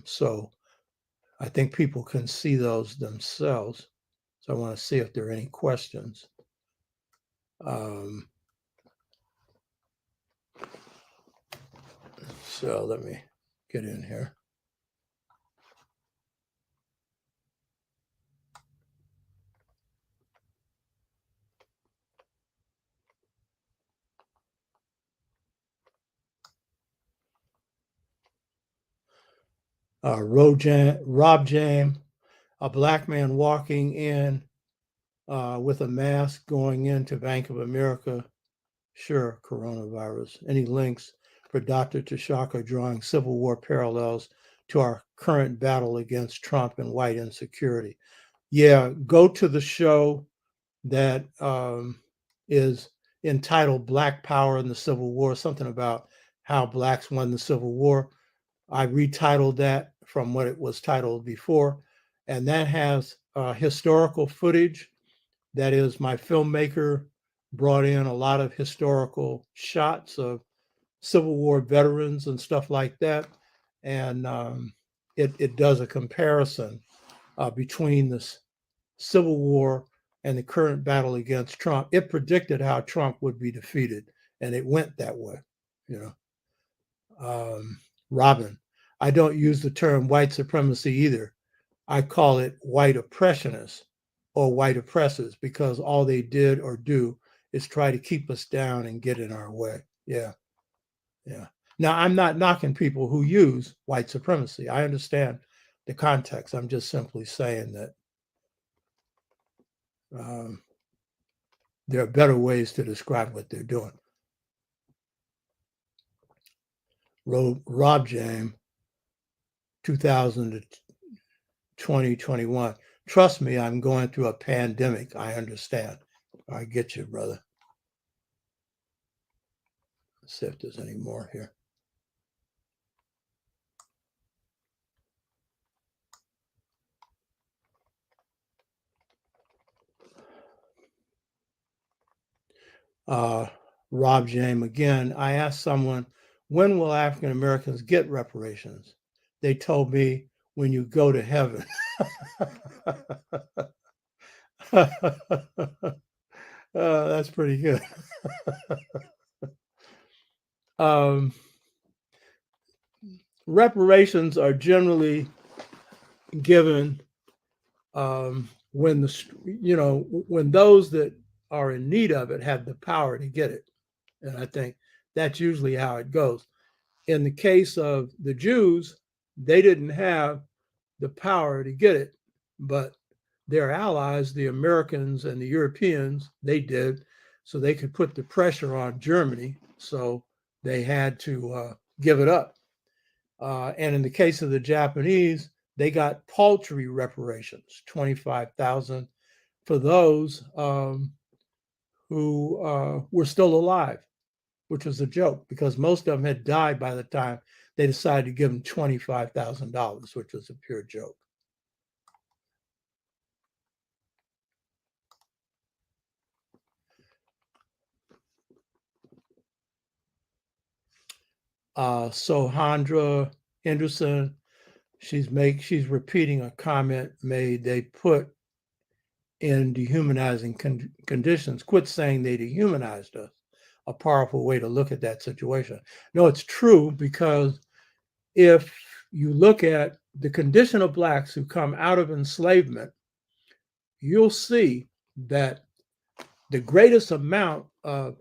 A: So I think people can see those themselves. So I want to see if there are any questions. So let me get in here. Rob James, a black man walking in with a mask going into Bank of America. Sure, coronavirus. Any links for Dr. Tashaka drawing Civil War parallels to our current battle against Trump and white insecurity? Yeah, go to the show that is entitled Black Power in the Civil War, something about how blacks won the Civil War. I retitled that from what it was titled before, and that has historical footage. That is, my filmmaker brought in a lot of historical shots of Civil War veterans and stuff like that, and it does a comparison between the Civil War and the current battle against Trump. It predicted how Trump would be defeated, and it went that way. Robin, I don't use the term white supremacy either. I call it white oppressionists or white oppressors, because all they did or do is try to keep us down and get in our way. Yeah. Now, I'm not knocking people who use white supremacy. I understand the context. I'm just simply saying that there are better ways to describe what they're doing. Rob James, 2000 to 2021. Trust me, I'm going through a pandemic. I understand. I get you, brother. Let's see if there's any more here. Rob James again. I asked someone, when will African Americans get reparations? They told me, when you go to heaven. That's pretty good. Reparations are generally given when when those that are in need of it have the power to get it. And I think that's usually how it goes. In the case of the Jews, they didn't have the power to get it, but their allies, the Americans and the Europeans, they did, so they could put the pressure on Germany. So they had to give it up. And in the case of the Japanese, they got paltry reparations, 25,000 for those who were still alive, which was a joke because most of them had died by the time they decided to give them $25,000, which was a pure joke. Sohandra Henderson, she's repeating a comment made. They put in dehumanizing conditions. Quit saying they dehumanized us. A powerful way to look at that situation. No, it's true, because if you look at the condition of Blacks who come out of enslavement, you'll see that the greatest amount of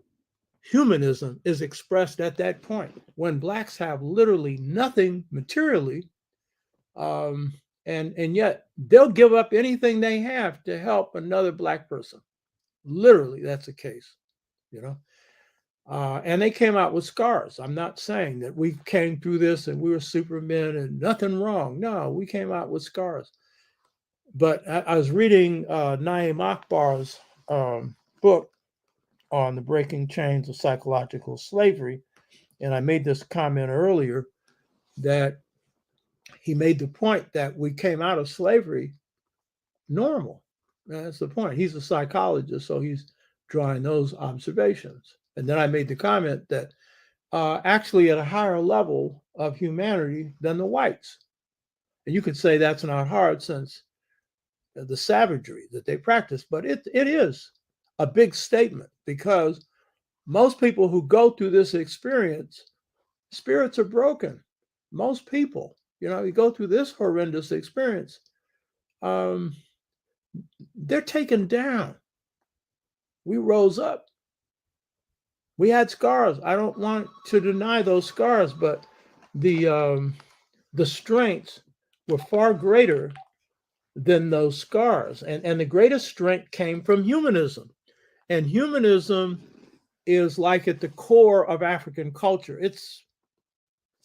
A: humanism is expressed at that point, when Blacks have literally nothing materially, and yet they'll give up anything they have to help another Black person. Literally, that's the case, you know. And they came out with scars. I'm not saying that we came through this and we were supermen and nothing wrong. No, we came out with scars. But I was reading Naeem Akbar's book on the breaking chains of psychological slavery, and I made this comment earlier that he made the point that we came out of slavery normal. That's the point. He's a psychologist, so he's drawing those observations. And then I made the comment that actually at a higher level of humanity than the whites. And you could say that's not hard since the savagery that they practice, but it is a big statement, because most people who go through this experience, spirits are broken. Most people, you go through this horrendous experience, they're taken down. We rose up. We had scars. I don't want to deny those scars, but the strengths were far greater than those scars. And the greatest strength came from humanism. And humanism is like at the core of African culture. It's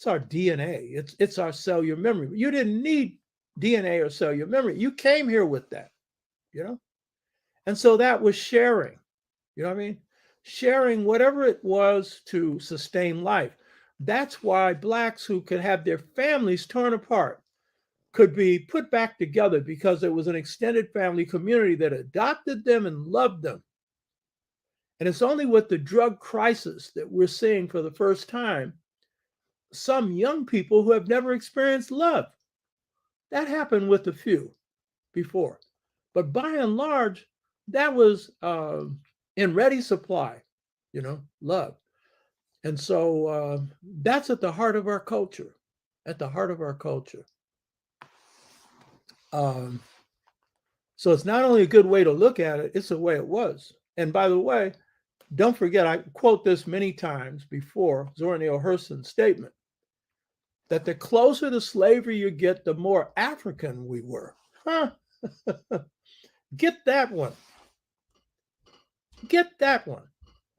A: our DNA. It's our cellular memory. You didn't need DNA or cellular memory. You came here with that, And so that was sharing, what I mean? Sharing whatever it was to sustain life. That's why Blacks who could have their families torn apart could be put back together, because it was an extended family community that adopted them and loved them. And it's only with the drug crisis that we're seeing for the first time some young people who have never experienced love. That happened with a few before. But by and large, that was in ready supply, love. And so that's at the heart of our culture, So it's not only a good way to look at it, it's the way it was. And by the way, don't forget, I quote this many times before, Zora Neale Hurston's statement, that the closer to slavery you get, the more African we were. Huh? Get that one. Get that one.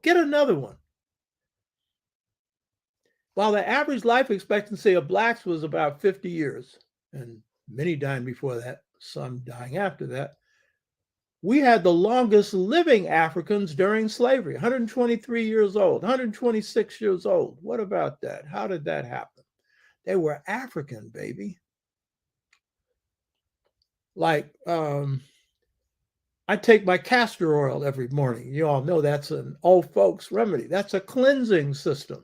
A: Get another one. While the average life expectancy of Blacks was about 50 years, and many dying before that, some dying after that, we had the longest living Africans during slavery, 123 years old, 126 years old. What about that? How did that happen? They were African, baby. Like, I take my castor oil every morning. You all know that's an old folks remedy. That's a cleansing system.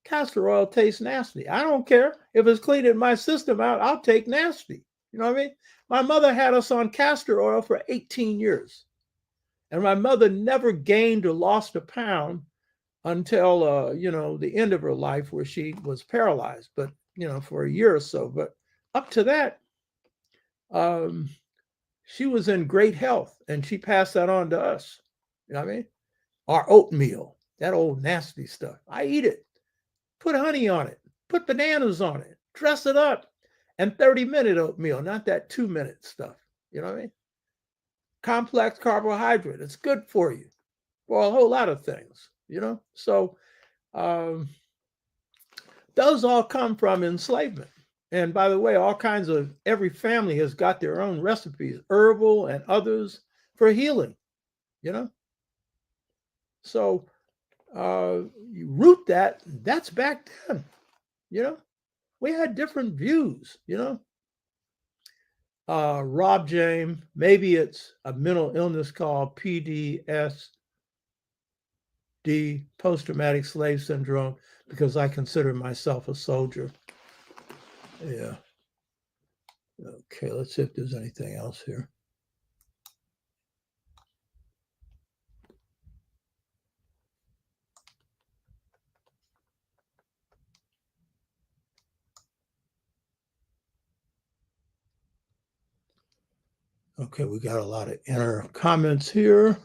A: Castor oil tastes nasty. I don't care. If it's cleaning my system out, I'll take nasty. You know what I mean? My mother had us on castor oil for 18 years. And my mother never gained or lost a pound until, the end of her life, where she was paralyzed, but, for a year or so. But up to that, she was in great health, and she passed that on to us. You know what I mean? Our oatmeal, that old nasty stuff. I eat it. Put honey on it. Put bananas on it. Dress it up. And 30-minute oatmeal, not that 2-minute stuff. You know what I mean? Complex carbohydrate. It's good for you for a whole lot of things, So those all come from enslavement. And by the way, all kinds of, every family has got their own recipes, herbal and others for healing, you know? So you root that, that's back then, you know? We had different views, you know? Rob James, maybe it's a mental illness called PTSD, post-traumatic slave syndrome, because I consider myself a soldier. Yeah. Okay, let's see if there's anything else here. Okay, we got a lot of inner comments here.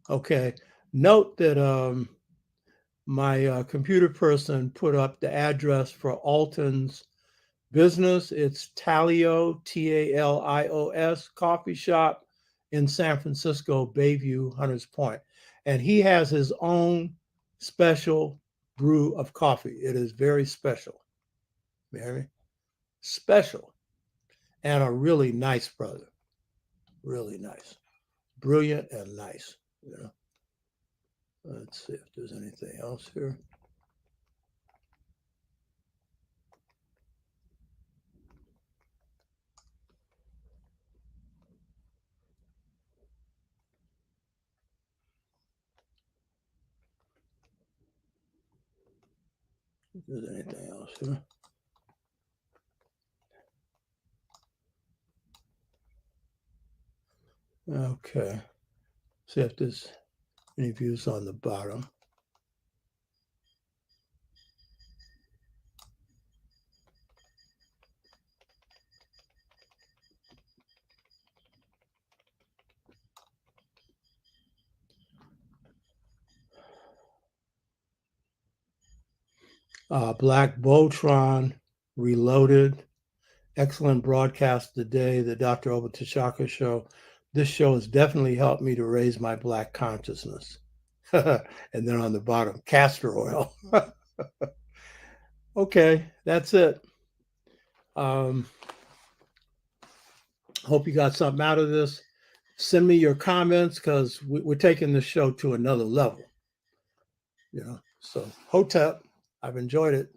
A: Okay, note that my computer person put up the address for Alton's business. It's Talios, Talios coffee shop in San Francisco, Bayview, Hunters Point. And he has his own special brew of coffee. It is very special. You hear me? Special. And a really nice brother. Really nice. Brilliant and nice. You know. Let's see if there's anything else here. If there's anything else here. Okay. See if there's any views on the bottom. Black Voltron Reloaded. Excellent broadcast today, the Dr. Obutashaka show. This show has definitely helped me to raise my Black consciousness. And then on the bottom, castor oil. Okay, that's it. Hope you got something out of this. Send me your comments because we're taking this show to another level. You know, so Hotep, I've enjoyed it.